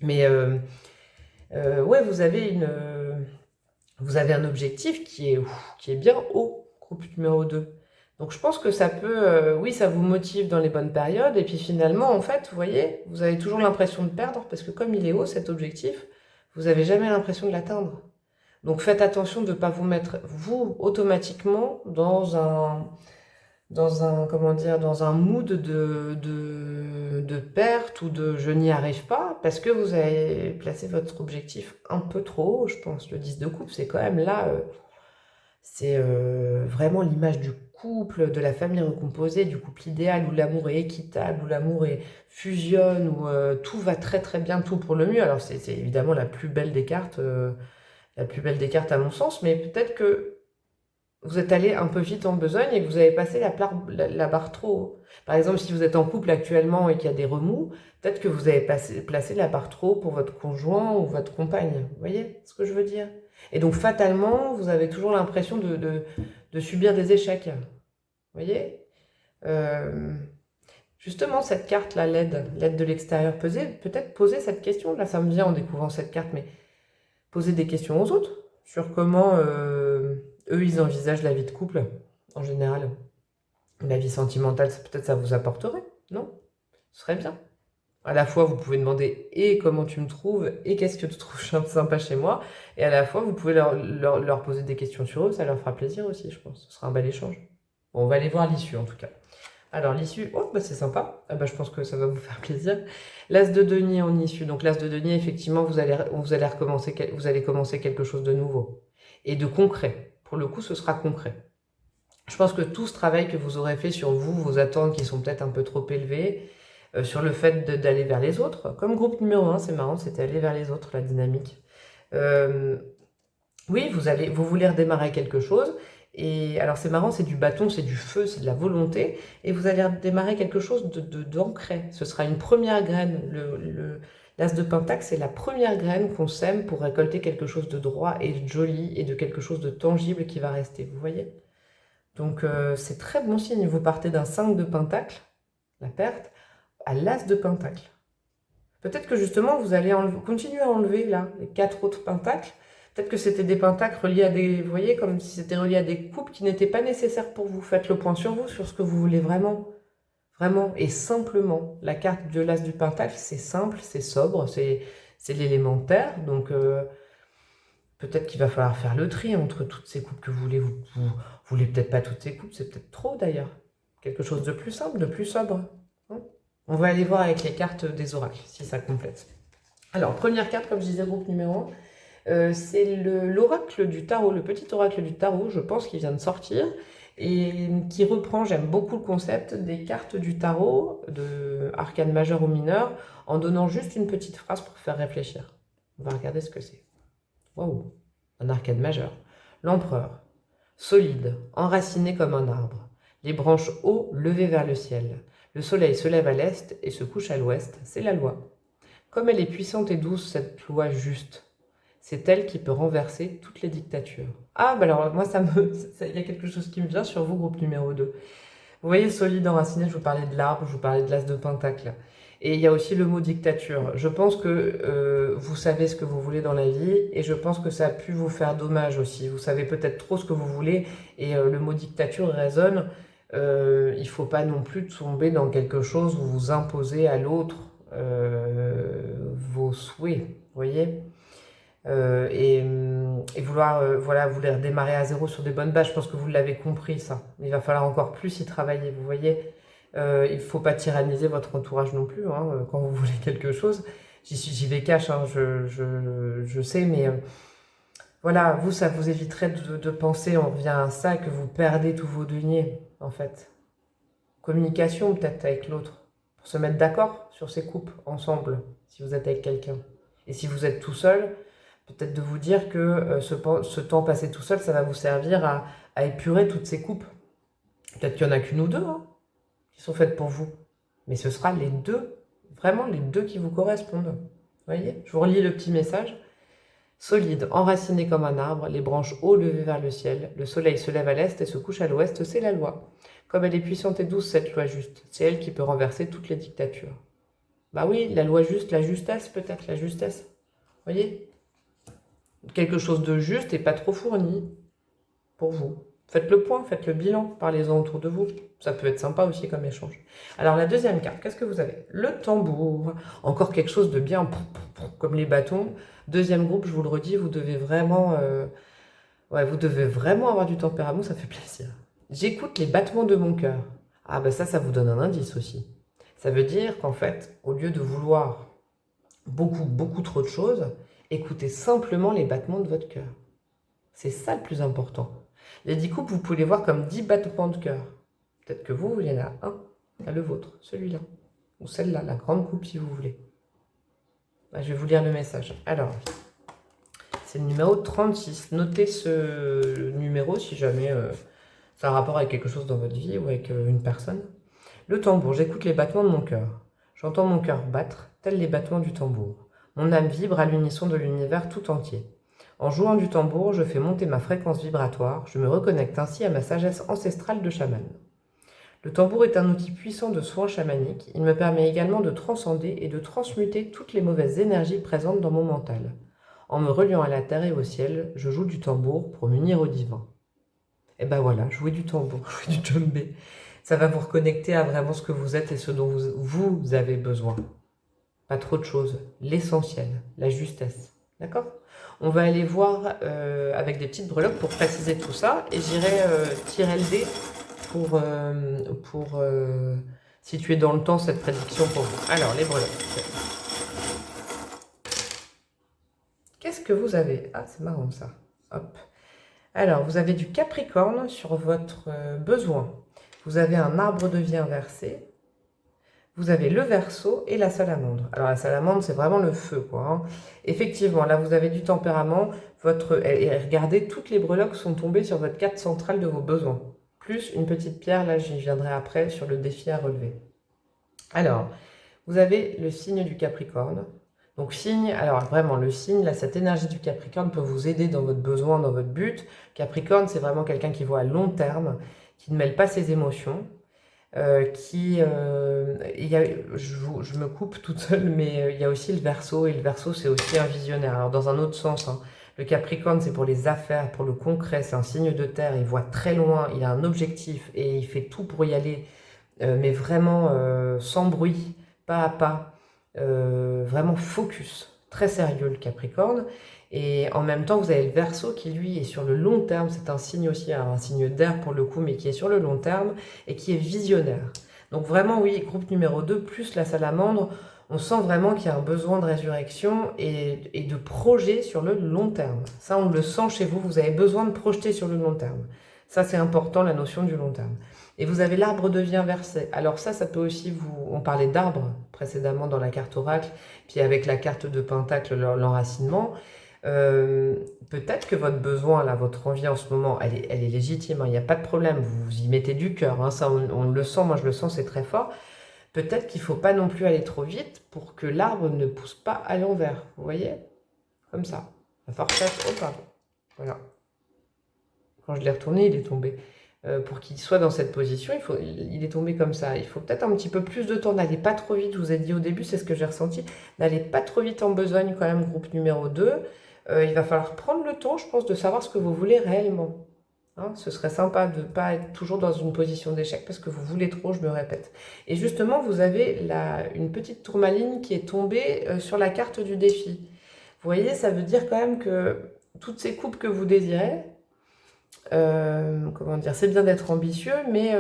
Mais ouais, vous avez un objectif qui est bien haut, groupe numéro 2. Donc je pense que ça peut, oui, ça vous motive dans les bonnes périodes, et puis finalement, en fait, vous voyez, vous avez toujours l'impression de perdre, parce que comme il est haut, cet objectif, vous n'avez jamais l'impression de l'atteindre. Donc faites attention de ne pas vous mettre, vous, automatiquement, comment dire, dans un mood de perte ou de je n'y arrive pas, parce que vous avez placé votre objectif un peu trop haut, je pense. Le 10 de coupe, c'est quand même là, c'est vraiment l'image du couple, de la famille recomposée, du couple idéal, où l'amour est équitable, où l'amour fusionne, où tout va très très bien, tout pour le mieux. Alors c'est évidemment la plus belle des cartes, à mon sens, mais peut-être que vous êtes allé un peu vite en besogne et que vous avez passé la barre trop haut. Par exemple, si vous êtes en couple actuellement et qu'il y a des remous, peut-être que vous avez placé la barre trop haut pour votre conjoint ou votre compagne. Vous voyez ce que je veux dire? Et donc, fatalement, vous avez toujours l'impression de subir des échecs. Vous voyez? Justement, cette carte-là, l'aide de l'extérieur, peut-être poser cette question. Là, ça me vient en découvrant cette carte, mais poser des questions aux autres sur comment... eux, ils envisagent la vie de couple, en général. La vie sentimentale, peut-être ça vous apporterait, non? Ce serait bien. À la fois, vous pouvez demander « et comment tu me trouves ?» et « qu'est-ce que tu trouves sympa chez moi ?» Et à la fois, vous pouvez leur poser des questions sur eux, ça leur fera plaisir aussi, je pense. Ce sera un bel échange. Bon, on va aller voir l'issue, en tout cas. Alors, l'issue, oh, bah, c'est sympa. Ah, bah, je pense que ça va vous faire plaisir. L'as de denier en issue. Donc, l'as de denier, effectivement, vous allez commencer quelque chose de nouveau et de concret. Pour le coup, ce sera concret. Je pense que tout ce travail que vous aurez fait sur vous, vos attentes qui sont peut-être un peu trop élevées, sur le fait d'aller vers les autres, comme groupe numéro 1, c'est marrant, c'était aller vers les autres, la dynamique. Oui, vous voulez redémarrer quelque chose, et alors c'est marrant, c'est du bâton, c'est du feu, c'est de la volonté, et vous allez redémarrer quelque chose d'ancré. Ce sera une première graine. L'as de Pentacle, c'est la première graine qu'on sème pour récolter quelque chose de droit et de joli et de quelque chose de tangible qui va rester, vous voyez? Donc c'est très bon signe, vous partez d'un 5 de Pentacle, la perte, à l'As de Pentacle. Peut-être que justement, vous allez continuer à enlever là, les 4 autres pentacles. Peut-être que c'était des pentacles reliés à des... Vous voyez, comme si c'était relié à des couples qui n'étaient pas nécessaires pour vous. Faites le point sur vous, sur ce que vous voulez vraiment. Vraiment, et simplement. La carte de l'As du Pentacle, c'est simple, c'est sobre, c'est l'élémentaire. Donc, peut-être qu'il va falloir faire le tri entre toutes ces couples que vous voulez. Vous voulez peut-être pas toutes ces couples, c'est peut-être trop d'ailleurs. Quelque chose de plus simple, de plus sobre. Hein. On va aller voir avec les cartes des oracles, si ça complète. Alors, première carte, comme je disais, groupe numéro 1, c'est l'oracle du tarot, le petit oracle du tarot, je pense qu'il vient de sortir, et qui reprend, j'aime beaucoup le concept, des cartes du tarot, de arcane majeur ou mineur, en donnant juste une petite phrase pour faire réfléchir. On va regarder ce que c'est. Waouh! un arcane majeur. L'empereur, solide, enraciné comme un arbre. Les branches haut levées vers le ciel. Le soleil se lève à l'est et se couche à l'ouest, c'est la loi. Comme elle est puissante et douce, cette loi juste, c'est elle qui peut renverser toutes les dictatures. Ah, bah alors moi, il y a quelque chose qui me vient sur vous, groupe numéro 2. Vous voyez, solide, enraciné, je vous parlais de l'arbre, je vous parlais de l'as de pentacle. Et il y a aussi le mot dictature. Je pense que vous savez ce que vous voulez dans la vie et je pense que ça a pu vous faire dommage aussi. Vous savez peut-être trop ce que vous voulez et le mot dictature résonne. Il ne faut pas non plus tomber dans quelque chose où vous imposez à l'autre vos souhaits, vous voyez, et vouloir voilà, vouloir redémarrer à zéro sur des bonnes bases. Je pense que vous l'avez compris, ça. Il va falloir encore plus y travailler, vous voyez. Il ne faut pas tyranniser votre entourage non plus, hein, quand vous voulez quelque chose. J'y vais cash, hein, je sais, mais voilà, vous, ça vous éviterait de penser, on revient à ça, que vous perdez tous vos deniers, en fait. Communication peut-être avec l'autre, pour se mettre d'accord sur ces coupes ensemble, si vous êtes avec quelqu'un. Et si vous êtes tout seul, peut-être de vous dire que ce temps passé tout seul, ça va vous servir à épurer toutes ces coupes. Peut-être qu'il n'y en a qu'une ou deux, hein, qui sont faites pour vous. Mais ce sera les deux, vraiment les deux qui vous correspondent. Vous voyez? Je vous relis le petit message. Solide, enraciné comme un arbre, les branches haut levées vers le ciel, le soleil se lève à l'est et se couche à l'ouest, c'est la loi. Comme elle est puissante et douce, cette loi juste, c'est elle qui peut renverser toutes les dictatures. Bah oui, la loi juste, la justesse peut-être, la justesse. Vous voyez? Quelque chose de juste et pas trop fourni pour vous. Faites le point, faites le bilan, parlez-en autour de vous. Ça peut être sympa aussi comme échange. Alors la deuxième carte, qu'est-ce que vous avez? Le tambour. Encore quelque chose de bien comme les bâtons. Deuxième groupe, je vous le redis, vous devez vraiment, vous devez vraiment avoir du tempérament, ça fait plaisir. J'écoute les battements de mon cœur. Ah ben ça vous donne un indice aussi. Ça veut dire qu'en fait, au lieu de vouloir beaucoup trop de choses, écoutez simplement les battements de votre cœur. C'est ça le plus important. Les 10 coupes, vous pouvez les voir comme 10 battements de cœur. Peut-être que vous, il y en a un, il y a le vôtre, celui-là. Ou celle-là, la grande coupe si vous voulez. Je vais vous lire le message. Alors, c'est le numéro 36. Notez ce numéro si jamais ça a un rapport avec quelque chose dans votre vie ou avec une personne. Le tambour, j'écoute les battements de mon cœur. J'entends mon cœur battre, tels les battements du tambour. Mon âme vibre à l'unisson de l'univers tout entier. En jouant du tambour, je fais monter ma fréquence vibratoire, je me reconnecte ainsi à ma sagesse ancestrale de chaman. Le tambour est un outil puissant de soins chamaniques, il me permet également de transcender et de transmuter toutes les mauvaises énergies présentes dans mon mental. En me reliant à la terre et au ciel, je joue du tambour pour m'unir au divin. Et ben voilà, jouer du tambour, jouer du djembé, ça va vous reconnecter à vraiment ce que vous êtes et ce dont vous avez besoin. Pas trop de choses, l'essentiel, la justesse. D'accord? On va aller voir avec des petites breloques pour préciser tout ça. Et j'irai tirer le dé pour situer dans le temps cette prédiction pour vous. Alors, les breloques. Qu'est-ce que vous avez? Ah, c'est marrant ça. Hop. Alors, vous avez du Capricorne sur votre besoin. Vous avez un arbre de vie inversé. Vous avez le Verseau et la Salamandre. Alors la Salamandre, c'est vraiment le feu, quoi. Hein. Effectivement, là, vous avez du tempérament. Et regardez, toutes les breloques sont tombées sur votre carte centrale de vos besoins. Plus une petite pierre, là, j'y viendrai après, sur le défi à relever. Alors, vous avez le signe du Capricorne. Donc signe, alors vraiment, le signe, là, cette énergie du Capricorne peut vous aider dans votre besoin, dans votre but. Capricorne, c'est vraiment quelqu'un qui voit à long terme, qui ne mêle pas ses émotions. Je me coupe toute seule, mais il y a aussi le Verseau, et le Verseau c'est aussi un visionnaire. Alors dans un autre sens, hein, le Capricorne c'est pour les affaires, pour le concret, c'est un signe de terre, il voit très loin, il a un objectif et il fait tout pour y aller, mais vraiment sans bruit, pas à pas, vraiment focus, très sérieux le Capricorne. Et en même temps, vous avez le Verseau qui, lui, est sur le long terme. C'est un signe aussi, un signe d'air pour le coup, mais qui est sur le long terme et qui est visionnaire. Donc vraiment, oui, groupe numéro 2, plus la Salamandre, on sent vraiment qu'il y a un besoin de résurrection et de projet sur le long terme. Ça, on le sent chez vous, vous avez besoin de projeter sur le long terme. Ça, c'est important, la notion du long terme. Et vous avez l'arbre de vie inversé. Alors ça peut aussi vous... On parlait d'arbre précédemment dans la carte oracle, puis avec la carte de Pentacle, l'enracinement. Peut-être que votre besoin, là, votre envie en ce moment, elle est légitime, hein, il n'y a pas de problème, vous y mettez du cœur, hein, ça on le sent, moi je le sens, c'est très fort. Peut-être qu'il ne faut pas non plus aller trop vite pour que l'arbre ne pousse pas à l'envers, vous voyez? Comme ça. La fourchette, oh pardon, voilà. Quand je l'ai retourné, il est tombé. Pour qu'il soit dans cette position, il est tombé comme ça. Il faut peut-être un petit peu plus de temps, n'allez pas trop vite, je vous ai dit au début, c'est ce que j'ai ressenti. N'allez pas trop vite en besogne quand même, groupe numéro 2. Il va falloir prendre le temps, je pense, de savoir ce que vous voulez réellement. Hein, ce serait sympa de ne pas être toujours dans une position d'échec parce que vous voulez trop, je me répète. Et justement, vous avez une petite tourmaline qui est tombée sur la carte du défi. Vous voyez, ça veut dire quand même que toutes ces coupes que vous désirez, comment dire, c'est bien d'être ambitieux, mais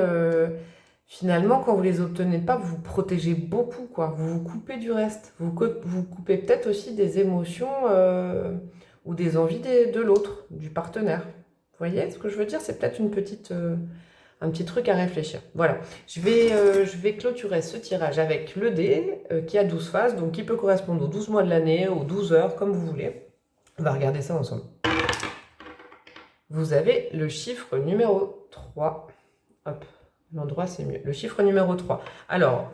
finalement, quand vous les obtenez pas, vous vous protégez beaucoup, quoi. Vous vous coupez du reste. Vous coupez peut-être aussi des émotions ou des envies de l'autre, du partenaire. Vous voyez ce que je veux dire? C'est peut-être un petit truc à réfléchir. Voilà, je vais clôturer ce tirage avec le dé qui a 12 faces, donc qui peut correspondre aux 12 mois de l'année, aux 12 heures, comme vous voulez. On va regarder ça ensemble. Vous avez le chiffre numéro 3. Hop, l'endroit c'est mieux. Le chiffre numéro 3. Alors,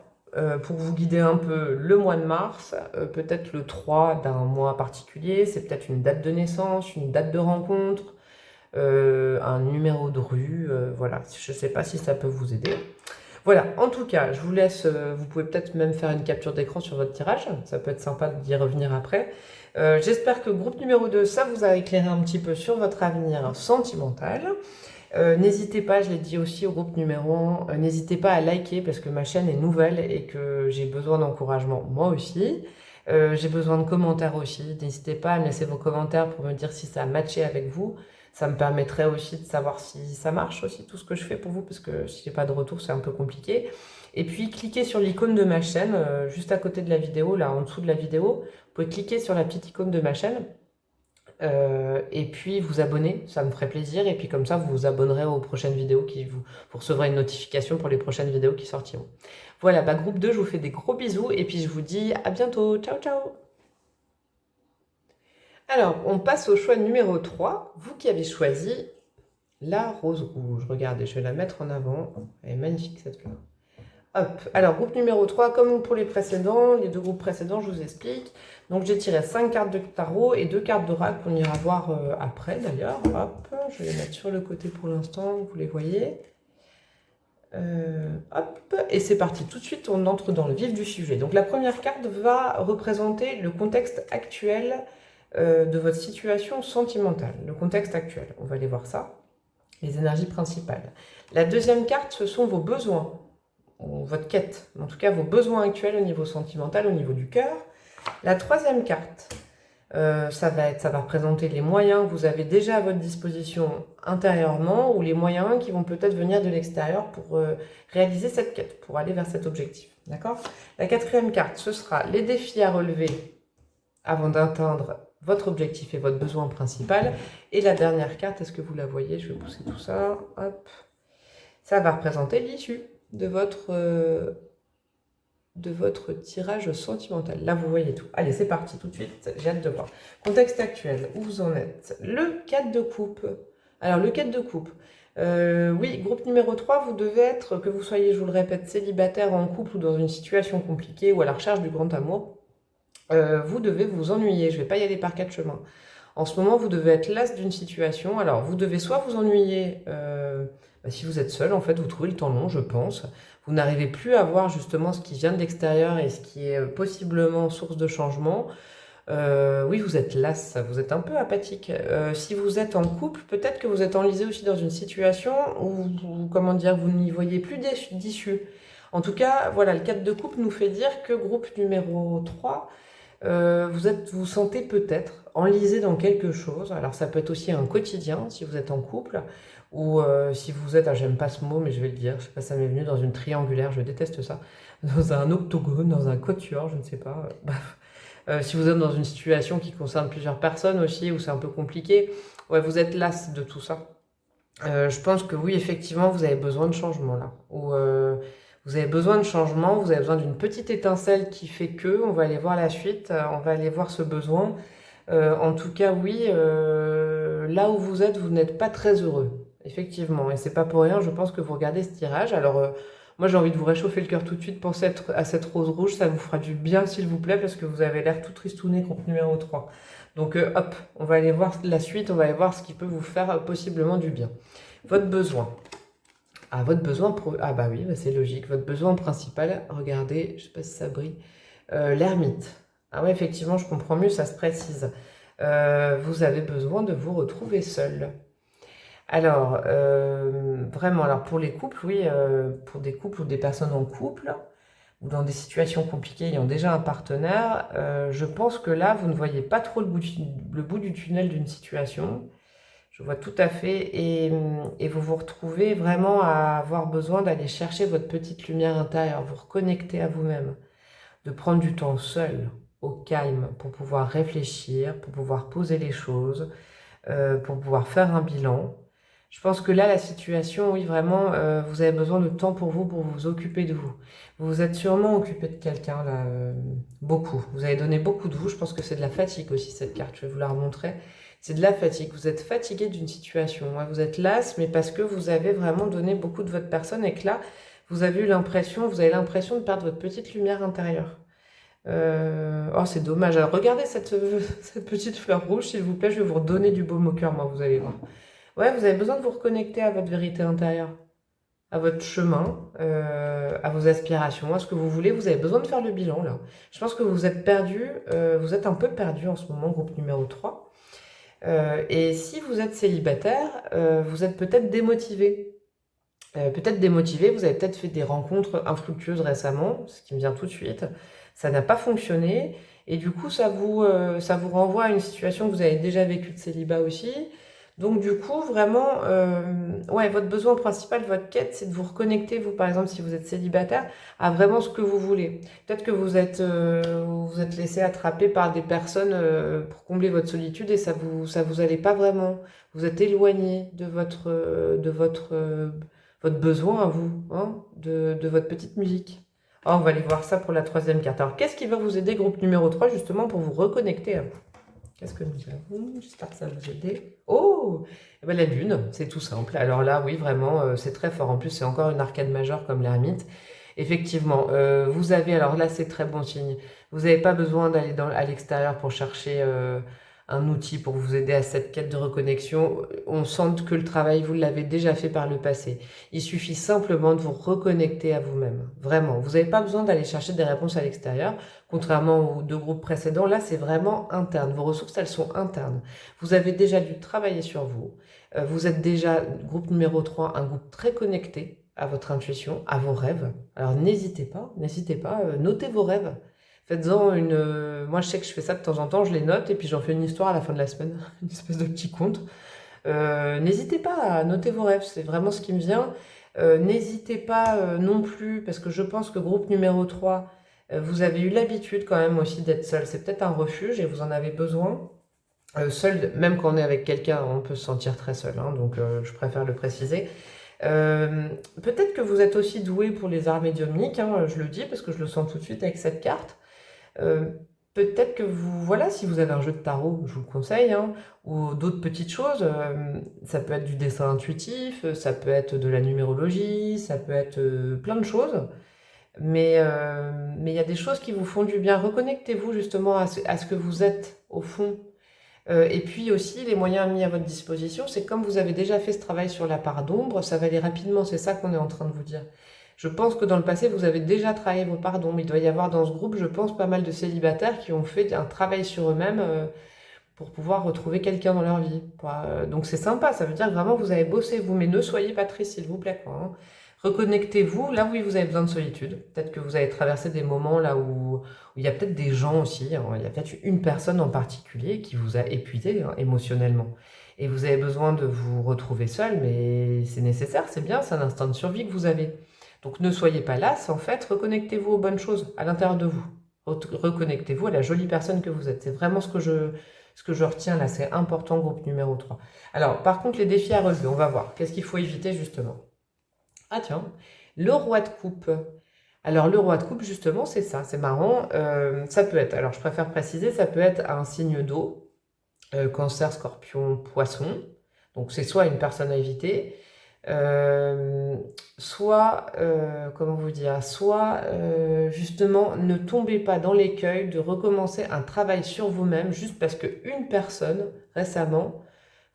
pour vous guider un peu, le mois de mars, peut-être le 3 d'un mois particulier, c'est peut-être une date de naissance, une date de rencontre, un numéro de rue, voilà. Je ne sais pas si ça peut vous aider. Voilà, en tout cas, je vous laisse, vous pouvez peut-être même faire une capture d'écran sur votre tirage, ça peut être sympa d'y revenir après. J'espère que groupe numéro 2, ça vous a éclairé un petit peu sur votre avenir sentimental. N'hésitez pas, je l'ai dit aussi au groupe numéro 1, n'hésitez pas à liker parce que ma chaîne est nouvelle et que j'ai besoin d'encouragement, moi aussi. J'ai besoin de commentaires aussi, n'hésitez pas à me laisser vos commentaires pour me dire si ça a matché avec vous. Ça me permettrait aussi de savoir si ça marche aussi, tout ce que je fais pour vous, parce que si j'ai pas de retour, c'est un peu compliqué. Et puis, cliquez sur l'icône de ma chaîne, juste à côté de la vidéo, là, en dessous de la vidéo. Vous pouvez cliquer sur la petite icône de ma chaîne, et puis vous abonner, ça me ferait plaisir. Et puis comme ça, vous vous abonnerez aux prochaines vidéos, vous recevrez une notification pour les prochaines vidéos qui sortiront. Voilà, bah, groupe 2, je vous fais des gros bisous, et puis je vous dis à bientôt. Ciao, ciao! Alors, on passe au choix numéro 3. Vous qui avez choisi la rose rouge. Regardez, je vais la mettre en avant. Elle est magnifique cette fleur. Hop. Alors, groupe numéro 3, comme pour les précédents, les deux groupes précédents, je vous explique. Donc, j'ai tiré 5 cartes de tarot et 2 cartes d'oracle qu'on ira voir après d'ailleurs. Hop, je vais les mettre sur le côté pour l'instant, vous les voyez. Hop, et c'est parti. Tout de suite, on entre dans le vif du sujet. Donc, la première carte va représenter le contexte actuel de votre situation sentimentale, le contexte actuel. On va aller voir ça, les énergies principales. La deuxième carte, ce sont vos besoins, ou votre quête, en tout cas vos besoins actuels au niveau sentimental, au niveau du cœur. La troisième carte, ça va représenter les moyens que vous avez déjà à votre disposition intérieurement, ou les moyens qui vont peut-être venir de l'extérieur pour réaliser cette quête, pour aller vers cet objectif. D'accord? La quatrième carte, ce sera les défis à relever avant d'atteindre votre objectif et votre besoin principal. Et la dernière carte, est-ce que vous la voyez? Je vais pousser tout ça. Hop. Ça va représenter l'issue de votre tirage sentimental. Là, vous voyez tout. Allez, c'est parti tout de suite. J'ai hâte de voir. Contexte actuel, où vous en êtes? Le 4 de coupe. Alors, le 4 de coupe. Oui, groupe numéro 3, vous devez être, que vous soyez, je vous le répète, célibataire, en couple ou dans une situation compliquée ou à la recherche du grand amour. Vous devez vous ennuyer, je ne vais pas y aller par 4 chemins. En ce moment, vous devez être las d'une situation. Alors, vous devez soit vous ennuyer, si vous êtes seul, en fait, vous trouvez le temps long, je pense. Vous n'arrivez plus à voir justement ce qui vient de l'extérieur et ce qui est possiblement source de changement. Oui, vous êtes las, vous êtes un peu apathique. Si vous êtes en couple, peut-être que vous êtes enlisé aussi dans une situation où, comment dire, vous n'y voyez plus d'issue. En tout cas, voilà, le 4 de coupe nous fait dire que groupe numéro 3, vous sentez peut-être enlisé dans quelque chose. Alors ça peut être aussi un quotidien si vous êtes en couple, ou si vous êtes, j'aime pas ce mot mais je vais le dire, je sais pas, ça m'est venu dans une triangulaire, je déteste ça, dans un octogone, dans un quatuor, je ne sais pas, bref. Si vous êtes dans une situation qui concerne plusieurs personnes aussi, où c'est un peu compliqué, ouais, vous êtes las de tout ça. Je pense que oui, effectivement, vous avez besoin de changement là, vous avez besoin de changement, vous avez besoin d'une petite étincelle qui fait que, on va aller voir la suite, on va aller voir ce besoin. En tout cas, oui, là où vous n'êtes pas très heureux, effectivement. Et c'est pas pour rien, je pense que vous regardez ce tirage. Alors, moi, j'ai envie de vous réchauffer le cœur tout de suite. Pensez à cette rose rouge, ça vous fera du bien, s'il vous plaît, parce que vous avez l'air tout tristouné, groupe numéro 3. Donc, hop, on va aller voir la suite, on va aller voir ce qui peut vous faire possiblement du bien. Votre besoin. Ah, votre besoin... Ah bah oui, bah c'est logique. Votre besoin principal, regardez, je sais pas si ça brille, l'ermite. Ah ouais, effectivement, je comprends mieux, ça se précise. Vous avez besoin de vous retrouver seul. Alors, vraiment, alors pour les couples, oui, pour des couples ou des personnes en couple, ou dans des situations compliquées ayant déjà un partenaire, je pense que là, vous ne voyez pas trop le bout du tunnel d'une situation. Je vois tout à fait, et vous vous retrouvez vraiment à avoir besoin d'aller chercher votre petite lumière intérieure, vous reconnecter à vous-même, de prendre du temps seul, au calme, pour pouvoir réfléchir, pour pouvoir poser les choses, pour pouvoir faire un bilan. Je pense que là, la situation, oui, vraiment, vous avez besoin de temps pour vous occuper de vous. Vous vous êtes sûrement occupé de quelqu'un, là, beaucoup. Vous avez donné beaucoup de vous. Je pense que c'est de la fatigue aussi, cette carte. Je vais vous la remontrer. C'est de la fatigue. Vous êtes fatigué d'une situation. Ouais, vous êtes las, mais parce que vous avez vraiment donné beaucoup de votre personne et que là, vous avez l'impression de perdre votre petite lumière intérieure. Oh, c'est dommage. Alors, regardez cette petite fleur rouge, s'il vous plaît. Je vais vous redonner du baume au cœur, moi, vous allez voir. Ouais, vous avez besoin de vous reconnecter à votre vérité intérieure, à votre chemin, à vos aspirations, à ce que vous voulez. Vous avez besoin de faire le bilan, là. Je pense que vous êtes perdu, vous êtes un peu perdu en ce moment, groupe numéro 3. Et si vous êtes célibataire, vous êtes peut-être démotivé. Vous avez peut-être fait des rencontres infructueuses récemment, ce qui me vient tout de suite. Ça n'a pas fonctionné. Et du coup, ça vous renvoie à une situation que vous avez déjà vécue de célibat aussi. Donc du coup, vraiment, ouais, votre besoin principal, votre quête, c'est de vous reconnecter, vous, par exemple, si vous êtes célibataire, à vraiment ce que vous voulez. Peut-être que vous êtes laissé attraper par des personnes pour combler votre solitude et ça vous allait pas vraiment. Vous êtes éloigné votre besoin à vous, hein, de votre petite musique. Oh, on va aller voir ça pour la troisième carte. Alors, qu'est-ce qui va vous aider, groupe numéro 3, justement, pour vous reconnecter à vous? Qu'est-ce que nous avons? J'espère que ça va vous aider. Oh! Eh ben, la lune, c'est tout simple. Alors là, oui, vraiment, c'est très fort. En plus, c'est encore une arcade majeure comme l'ermite. Effectivement, vous avez, alors là, c'est très bon signe. Vous n'avez pas besoin d'aller à l'extérieur pour chercher un outil pour vous aider à cette quête de reconnexion. On sent que le travail, vous l'avez déjà fait par le passé. Il suffit simplement de vous reconnecter à vous-même. Vraiment, vous n'avez pas besoin d'aller chercher des réponses à l'extérieur. Contrairement aux deux groupes précédents, là, c'est vraiment interne. Vos ressources, elles sont internes. Vous avez déjà dû travailler sur vous. Vous êtes déjà, groupe numéro 3, un groupe très connecté à votre intuition, à vos rêves. Alors n'hésitez pas, notez vos rêves. Faites-en une... moi, je sais que je fais ça de temps en temps, je les note et puis j'en fais une histoire à la fin de la semaine, une espèce de petit conte. N'hésitez pas à noter vos rêves, c'est vraiment ce qui me vient. N'hésitez pas non plus, parce que je pense que groupe numéro 3, vous avez eu l'habitude quand même aussi d'être seul. C'est peut-être un refuge et vous en avez besoin. Seul, même quand on est avec quelqu'un, on peut se sentir très seul, hein, donc je préfère le préciser. Peut-être que vous êtes aussi doué pour les arts médiumniques, hein, je le dis parce que je le sens tout de suite avec cette carte. Euh, Peut-être que voilà, si vous avez un jeu de tarot, je vous le conseille, hein, ou d'autres petites choses, ça peut être du dessin intuitif, ça peut être de la numérologie, ça peut être plein de choses. Mais il y a des choses qui vous font du bien. Reconnectez-vous justement à ce que vous êtes au fond. Et puis aussi, les moyens mis à votre disposition, c'est comme vous avez déjà fait ce travail sur la part d'ombre, ça va aller rapidement, c'est ça qu'on est en train de vous dire. Je pense que dans le passé, vous avez déjà travaillé vos parts d'ombre. Il doit y avoir dans ce groupe, je pense, pas mal de célibataires qui ont fait un travail sur eux-mêmes pour pouvoir retrouver quelqu'un dans leur vie. Donc c'est sympa, ça veut dire que vraiment vous avez bossé vous, mais ne soyez pas triste, s'il vous plaît, quoi, hein. Reconnectez-vous là où vous avez besoin de solitude. Peut-être que vous avez traversé des moments là où il y a peut-être des gens aussi, hein. Il y a peut-être une personne en particulier qui vous a épuisé, hein, émotionnellement. Et vous avez besoin de vous retrouver seul, mais c'est nécessaire, c'est bien, c'est un instinct de survie que vous avez. Donc ne soyez pas las, en fait, reconnectez-vous aux bonnes choses à l'intérieur de vous. Reconnectez-vous à la jolie personne que vous êtes. C'est vraiment ce que je retiens là, c'est important, groupe numéro 3. Alors, par contre, les défis à relever, on va voir. Qu'est-ce qu'il faut éviter, justement? Ah tiens, le roi de coupe. Alors, le roi de coupe, justement, c'est ça, c'est marrant. Ça peut être, alors je préfère préciser, ça peut être un signe d'eau, Cancer, Scorpion, Poisson. Donc c'est soit une personne à éviter, soit, comment vous dire, soit justement ne tombez pas dans l'écueil de recommencer un travail sur vous-même juste parce qu'une personne récemment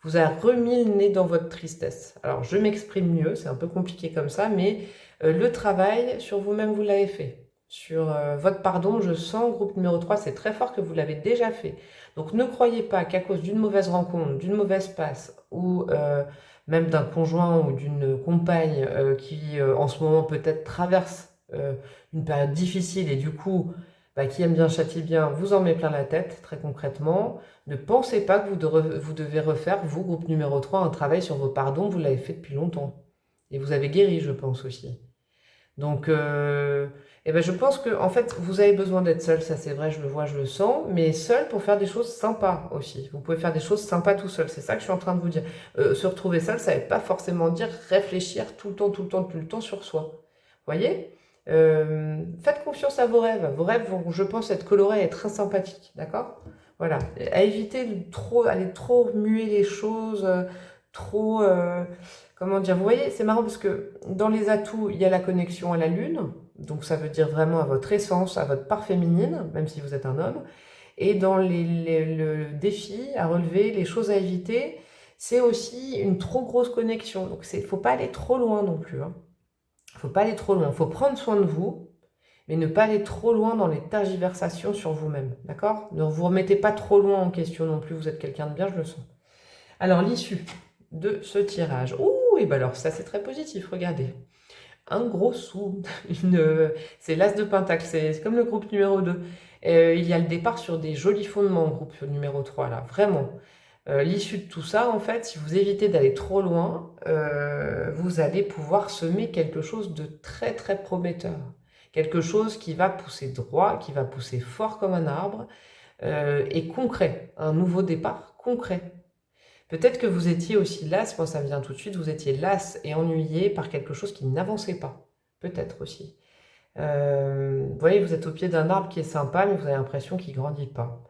vous a remis le nez dans votre tristesse. Alors je m'exprime mieux, c'est un peu compliqué comme ça, mais le travail sur vous-même, vous l'avez fait. Sur votre pardon, je sens, groupe numéro 3, c'est très fort que vous l'avez déjà fait. Donc ne croyez pas qu'à cause d'une mauvaise rencontre, d'une mauvaise passe, ou même d'un conjoint ou d'une compagne qui en ce moment peut-être traverse une période difficile et du coup bah, qui aime bien châtie bien, vous en met plein la tête très concrètement. Ne pensez pas que vous devez refaire, vous, groupe numéro 3, un travail sur vos pardons, vous l'avez fait depuis longtemps. Et vous avez guéri, je pense aussi. Donc, eh ben je pense que en fait, vous avez besoin d'être seul, ça c'est vrai, je le vois, je le sens, mais seul pour faire des choses sympas aussi. Vous pouvez faire des choses sympas tout seul, c'est ça que je suis en train de vous dire. Se retrouver seul, ça ne veut pas forcément dire réfléchir tout le temps, tout le temps, tout le temps sur soi. Vous voyez? Faites confiance à vos rêves. Vos rêves vont, je pense, être colorés et très sympathiques, d'accord? Voilà. À éviter de trop, aller trop muer les choses, trop... comment dire? Vous voyez, c'est marrant parce que dans les atouts, il y a la connexion à la lune. Donc ça veut dire vraiment à votre essence, à votre part féminine, même si vous êtes un homme. Et dans le défi à relever, les choses à éviter, c'est aussi une trop grosse connexion. Donc il ne faut pas aller trop loin non plus. Hein. Il ne faut pas aller trop loin. Il faut prendre soin de vous, mais ne pas aller trop loin dans les tergiversations sur vous-même. D'accord? Ne vous remettez pas trop loin en question non plus. Vous êtes quelqu'un de bien, je le sens. Alors l'issue de ce tirage. Ouh, et ben alors ça c'est très positif, regardez. Un gros sou, c'est l'as de pentacle, c'est comme le groupe numéro 2. Il y a le départ sur des jolis fondements, groupe numéro 3 là, vraiment. L'issue de tout ça, en fait, si vous évitez d'aller trop loin, vous allez pouvoir semer quelque chose de très très prometteur. Quelque chose qui va pousser droit, qui va pousser fort comme un arbre, et concret, un nouveau départ concret. Peut-être que vous étiez aussi las, moi ça me vient tout de suite, vous étiez las et ennuyé par quelque chose qui n'avançait pas. Peut-être aussi. Vous voyez, vous êtes au pied d'un arbre qui est sympa, mais vous avez l'impression qu'il ne grandit pas.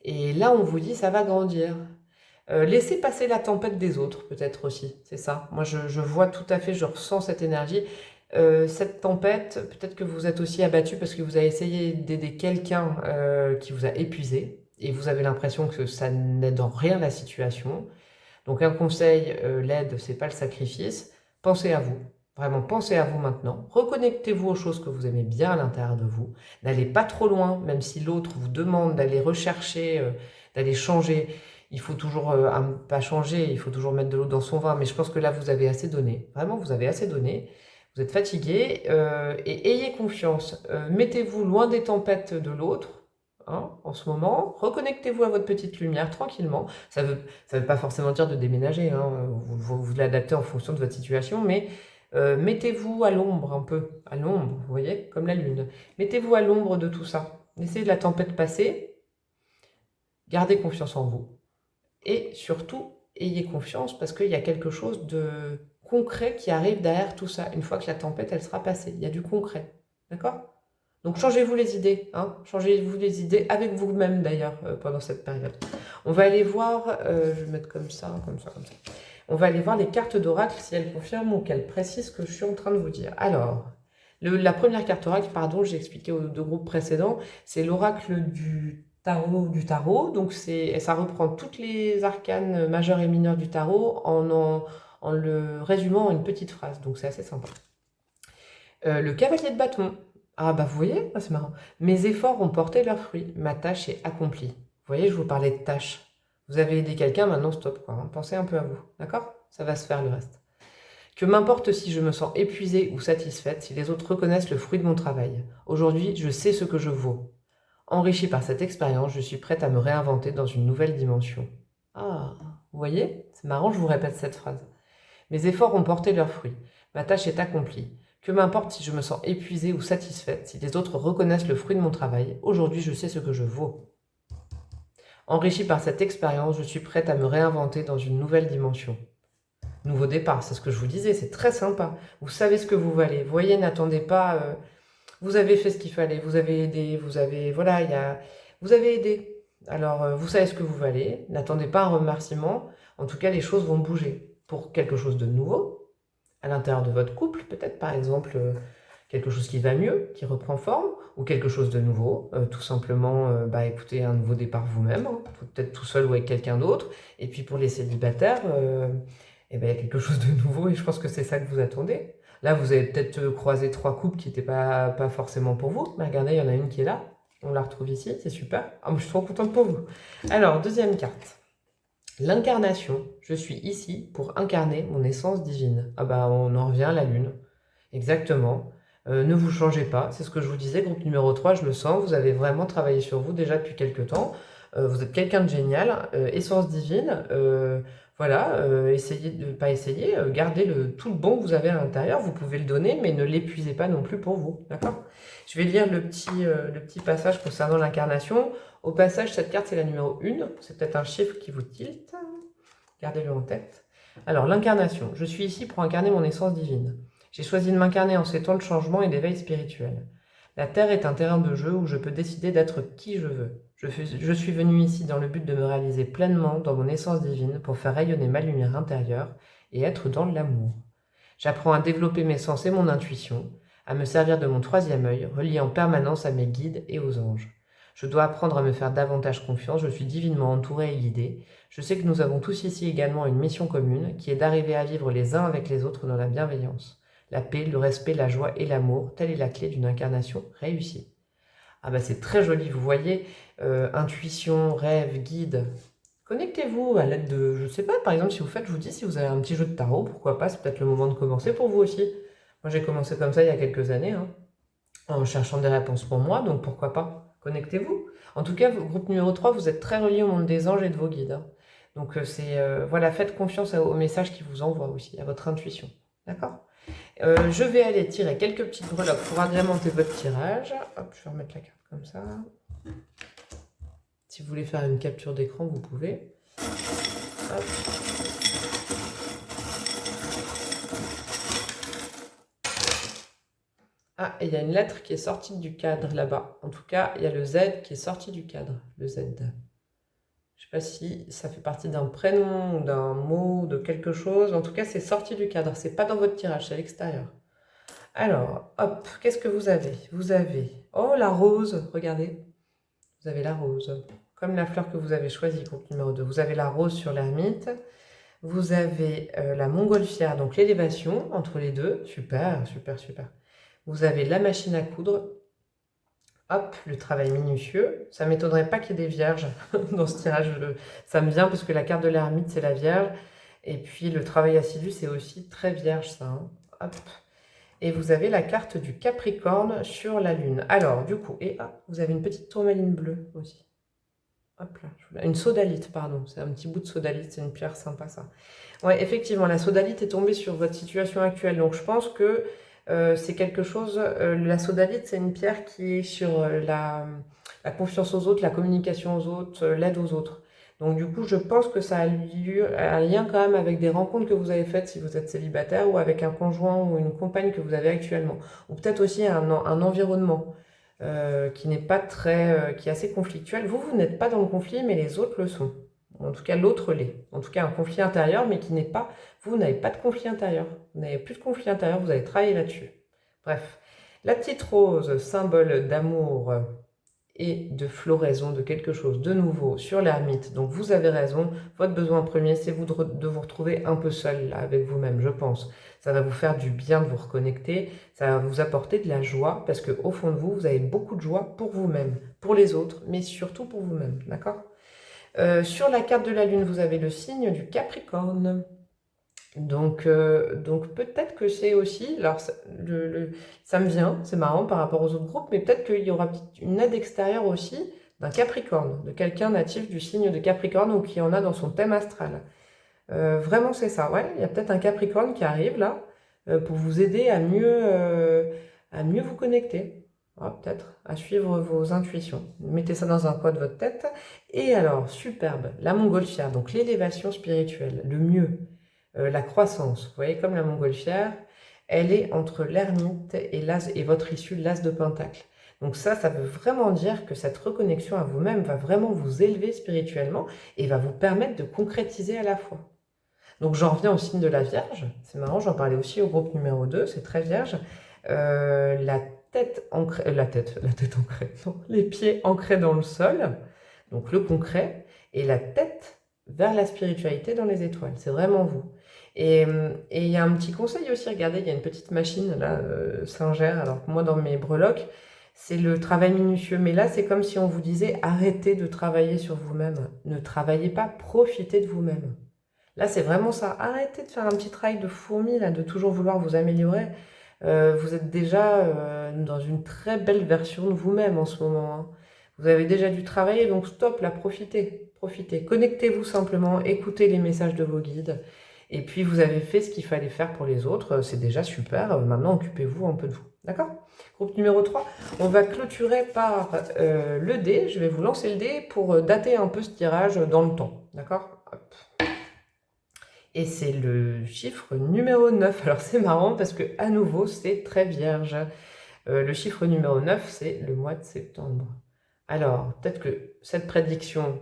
Et là, on vous dit, ça va grandir. Laissez passer la tempête des autres, peut-être aussi, c'est ça. Moi, je vois tout à fait, je ressens cette énergie. Cette tempête, peut-être que vous êtes aussi abattu parce que vous avez essayé d'aider quelqu'un qui vous a épuisé, et vous avez l'impression que ça n'aide en rien la situation. Donc un conseil, l'aide, c'est pas le sacrifice. Pensez à vous. Vraiment, pensez à vous maintenant. Reconnectez-vous aux choses que vous aimez bien à l'intérieur de vous. N'allez pas trop loin, même si l'autre vous demande d'aller rechercher, d'aller changer. Il faut toujours pas changer, il faut toujours mettre de l'eau dans son vin. Mais je pense que là, vous avez assez donné. Vraiment, vous avez assez donné. Vous êtes fatigué et ayez confiance. Mettez-vous loin des tempêtes de l'autre. Hein, en ce moment, reconnectez-vous à votre petite lumière tranquillement. Ça veut pas forcément dire de déménager, hein, vous l'adaptez en fonction de votre situation, mais mettez-vous à l'ombre un peu, à l'ombre, vous voyez, comme la lune. Mettez-vous à l'ombre de tout ça. Laissez la tempête passer, gardez confiance en vous. Et surtout, ayez confiance parce qu'il y a quelque chose de concret qui arrive derrière tout ça. Une fois que la tempête, elle sera passée, il y a du concret. D'accord ? Donc changez-vous les idées, hein, changez-vous les idées avec vous-même d'ailleurs pendant cette période. On va aller voir, je vais mettre comme ça, comme ça, comme ça. On va aller voir les cartes d'oracle si elles confirment ou qu'elles précisent ce que je suis en train de vous dire. Alors, la première carte oracle, pardon, j'ai expliqué aux deux groupes précédents, c'est l'oracle du tarot. Donc ça reprend toutes les arcanes majeures et mineures du tarot en le résumant en une petite phrase. Donc c'est assez sympa. Le cavalier de bâton. Ah bah vous voyez, c'est marrant. Mes efforts ont porté leurs fruits, ma tâche est accomplie. Vous voyez, je vous parlais de tâche. Vous avez aidé quelqu'un, maintenant stop, quoi. Hein. Pensez un peu à vous, d'accord? Ça va se faire le reste. Que m'importe si je me sens épuisée ou satisfaite, si les autres reconnaissent le fruit de mon travail. Aujourd'hui, je sais ce que je vaux. Enrichie par cette expérience, je suis prête à me réinventer dans une nouvelle dimension. Ah, vous voyez? C'est marrant, je vous répète cette phrase. Mes efforts ont porté leurs fruits, ma tâche est accomplie. Que m'importe si je me sens épuisée ou satisfaite, si les autres reconnaissent le fruit de mon travail, aujourd'hui je sais ce que je vaux. Enrichie par cette expérience, je suis prête à me réinventer dans une nouvelle dimension. Nouveau départ, c'est ce que je vous disais, c'est très sympa. Vous savez ce que vous valez. Vous voyez, n'attendez pas... vous avez fait ce qu'il fallait, vous avez aidé, vous avez... Voilà, vous avez aidé. Alors, vous savez ce que vous valez, n'attendez pas un remerciement, en tout cas, les choses vont bouger pour quelque chose de nouveau, à l'intérieur de votre couple, peut-être par exemple quelque chose qui va mieux, qui reprend forme, ou quelque chose de nouveau, tout simplement, écoutez, un nouveau départ vous-même, hein, peut-être tout seul ou avec quelqu'un d'autre, et puis pour les célibataires, il y a quelque chose de nouveau, et je pense que c'est ça que vous attendez. Là, vous avez peut-être croisé 3 couples qui n'étaient pas forcément pour vous, mais regardez, il y en a une qui est là, on la retrouve ici, c'est super. Ah, moi, je suis trop contente pour vous. Alors, deuxième carte. L'incarnation. Je suis ici pour incarner mon essence divine. Ah bah, on en revient à la lune. Exactement. Ne vous changez pas. C'est ce que je vous disais, groupe numéro 3, je le sens. Vous avez vraiment travaillé sur vous déjà depuis quelques temps. Vous êtes quelqu'un de génial. Essence divine. Voilà. Essayez de pas essayer. Gardez tout le bon que vous avez à l'intérieur. Vous pouvez le donner, mais ne l'épuisez pas non plus pour vous. D'accord? Je vais lire le petit passage concernant l'incarnation. Au passage, cette carte, c'est la numéro 1. C'est peut-être un chiffre qui vous tilte. Gardez-le en tête. Alors, l'incarnation. Je suis ici pour incarner mon essence divine. J'ai choisi de m'incarner en ces temps de changement et d'éveil spirituel. La Terre est un terrain de jeu où je peux décider d'être qui je veux. Je suis venu ici dans le but de me réaliser pleinement dans mon essence divine pour faire rayonner ma lumière intérieure et être dans l'amour. J'apprends à développer mes sens et mon intuition, à me servir de mon 3e œil, relié en permanence à mes guides et aux anges. Je dois apprendre à me faire davantage confiance, je suis divinement entouré et guidé. Je sais que nous avons tous ici également une mission commune, qui est d'arriver à vivre les uns avec les autres dans la bienveillance. La paix, le respect, la joie et l'amour, telle est la clé d'une incarnation réussie. Ah bah c'est très joli, vous voyez, intuition, rêve, guide. Connectez-vous à l'aide de, je sais pas, par exemple, si vous faites, je vous dis, si vous avez un petit jeu de tarot, pourquoi pas, c'est peut-être le moment de commencer pour vous aussi. Moi, j'ai commencé comme ça il y a quelques années, hein, en cherchant des réponses pour moi, donc pourquoi pas, connectez-vous. En tout cas, groupe numéro 3, vous êtes très relié au monde des anges et de vos guides, hein. Donc, voilà, faites confiance au message qui vous envoie aussi, à votre intuition. D'accord? Je vais aller tirer quelques petites breloques pour agrémenter votre tirage. Hop, je vais remettre la carte comme ça. Si vous voulez faire une capture d'écran, vous pouvez. Hop. Ah, et il y a une lettre qui est sortie du cadre là-bas. En tout cas, il y a le Z qui est sorti du cadre, le Z. Je ne sais pas si ça fait partie d'un prénom ou d'un mot, de quelque chose. En tout cas, c'est sorti du cadre. C'est pas dans votre tirage, c'est à l'extérieur. Alors, hop, qu'est-ce que vous avez? Vous avez, oh, la rose, regardez. Vous avez la rose, comme la fleur que vous avez choisie, groupe numéro 2. Vous avez la rose sur l'ermite. Vous avez la montgolfière, donc l'élévation entre les deux. Super, super, super. Vous avez la machine à coudre. Hop, le travail minutieux. Ça ne m'étonnerait pas qu'il y ait des vierges dans ce tirage. Ça me vient parce que la carte de l'ermite, c'est la vierge. Et puis le travail assidu, c'est aussi très vierge, ça, hein. Hop. Et vous avez la carte du Capricorne sur la Lune. Alors, du coup, vous avez une petite tourmaline bleue aussi. Hop là, une sodalite, pardon. C'est un petit bout de sodalite, c'est une pierre sympa, ça. Ouais, effectivement, la sodalite est tombée sur votre situation actuelle. Donc, je pense que c'est quelque chose... la sodalite, c'est une pierre qui est sur la confiance aux autres, la communication aux autres, l'aide aux autres. Donc du coup, je pense que ça a un lien quand même avec des rencontres que vous avez faites si vous êtes célibataire ou avec un conjoint ou une compagne que vous avez actuellement. Ou peut-être aussi un environnement qui n'est pas qui est assez conflictuel. Vous n'êtes pas dans le conflit, mais les autres le sont. En tout cas, l'autre l'est. En tout cas, un conflit intérieur, mais qui n'est pas... Vous n'avez pas de conflit intérieur. Vous n'avez plus de conflit intérieur, vous avez travaillé là-dessus. Bref. La petite rose, symbole d'amour et de floraison, de quelque chose de nouveau sur l'ermite. Donc vous avez raison, votre besoin premier, c'est de vous retrouver un peu seul là, avec vous-même, je pense. Ça va vous faire du bien de vous reconnecter, ça va vous apporter de la joie, parce qu'au fond de vous, vous avez beaucoup de joie pour vous-même, pour les autres, mais surtout pour vous-même, d'accord? Sur la carte de la Lune, vous avez le signe du Capricorne. Donc peut-être que c'est aussi, alors ça me vient, c'est marrant par rapport aux autres groupes, mais peut-être qu'il y aura une aide extérieure aussi d'un Capricorne, de quelqu'un natif du signe de Capricorne ou qui en a dans son thème astral. Vraiment c'est ça, ouais, il y a peut-être un Capricorne qui arrive là pour vous aider à mieux vous connecter. Ah, peut-être à suivre vos intuitions. Mettez ça dans un coin de votre tête. Et alors, superbe, la montgolfière, donc l'élévation spirituelle, le mieux. La croissance, vous voyez, comme la montgolfière, elle est entre l'ermite et votre issue, l'as de pentacle. Donc ça veut vraiment dire que cette reconnexion à vous-même va vraiment vous élever spirituellement et va vous permettre de concrétiser à la fois. Donc j'en reviens au signe de la Vierge. C'est marrant, j'en parlais aussi au groupe numéro 2, c'est très Vierge. La tête ancrée, non, les pieds ancrés dans le sol, donc le concret, et la tête vers la spiritualité dans les étoiles. C'est vraiment vous. Et il y a un petit conseil aussi, regardez, il y a une petite machine là, Singer, alors que moi dans mes breloques, c'est le travail minutieux. Mais là, c'est comme si on vous disait arrêtez de travailler sur vous-même. Ne travaillez pas, profitez de vous-même. Là, c'est vraiment ça. Arrêtez de faire un petit travail de fourmi, là, de toujours vouloir vous améliorer. Vous êtes déjà dans une très belle version de vous-même en ce moment, hein. Vous avez déjà dû travailler, donc stop, là, profitez. Profitez. Connectez-vous simplement, écoutez les messages de vos guides. Et puis, vous avez fait ce qu'il fallait faire pour les autres. C'est déjà super. Maintenant, occupez-vous un peu de vous. D'accord? Groupe numéro 3, on va clôturer par le dé. Je vais vous lancer le dé pour dater un peu ce tirage dans le temps. D'accord? Hop. Et c'est le chiffre numéro 9. Alors c'est marrant parce que à nouveau, c'est très vierge. Le chiffre numéro 9, c'est le mois de septembre. Alors, peut-être que cette prédiction,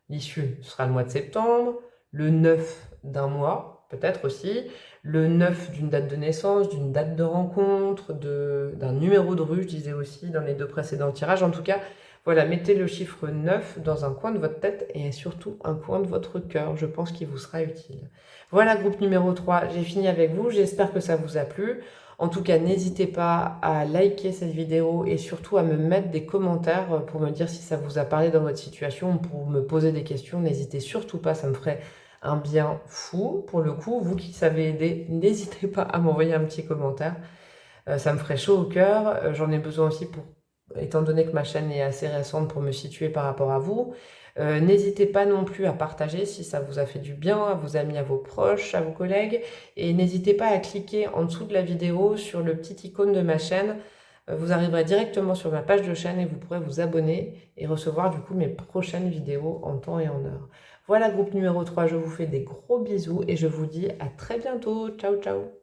l'issue sera le mois de septembre, le 9 d'un mois, peut-être aussi, le 9 d'une date de naissance, d'une date de rencontre, d'un numéro de rue, je disais aussi dans les deux précédents tirages. En tout cas, voilà, mettez le chiffre 9 dans un coin de votre tête et surtout un coin de votre cœur. Je pense qu'il vous sera utile. Voilà, groupe numéro 3, j'ai fini avec vous. J'espère que ça vous a plu. En tout cas, n'hésitez pas à liker cette vidéo et surtout à me mettre des commentaires pour me dire si ça vous a parlé dans votre situation, pour me poser des questions. N'hésitez surtout pas, ça me ferait un bien fou. Pour le coup, vous qui savez aider, n'hésitez pas à m'envoyer un petit commentaire. Ça me ferait chaud au cœur. J'en ai besoin aussi étant donné que ma chaîne est assez récente, pour me situer par rapport à vous. N'hésitez pas non plus à partager si ça vous a fait du bien, à vos amis, à vos proches, à vos collègues. Et n'hésitez pas à cliquer en dessous de la vidéo sur le petit icône de ma chaîne. Vous arriverez directement sur ma page de chaîne et vous pourrez vous abonner et recevoir du coup mes prochaines vidéos en temps et en heure. Voilà, groupe numéro 3, je vous fais des gros bisous et je vous dis à très bientôt. Ciao, ciao!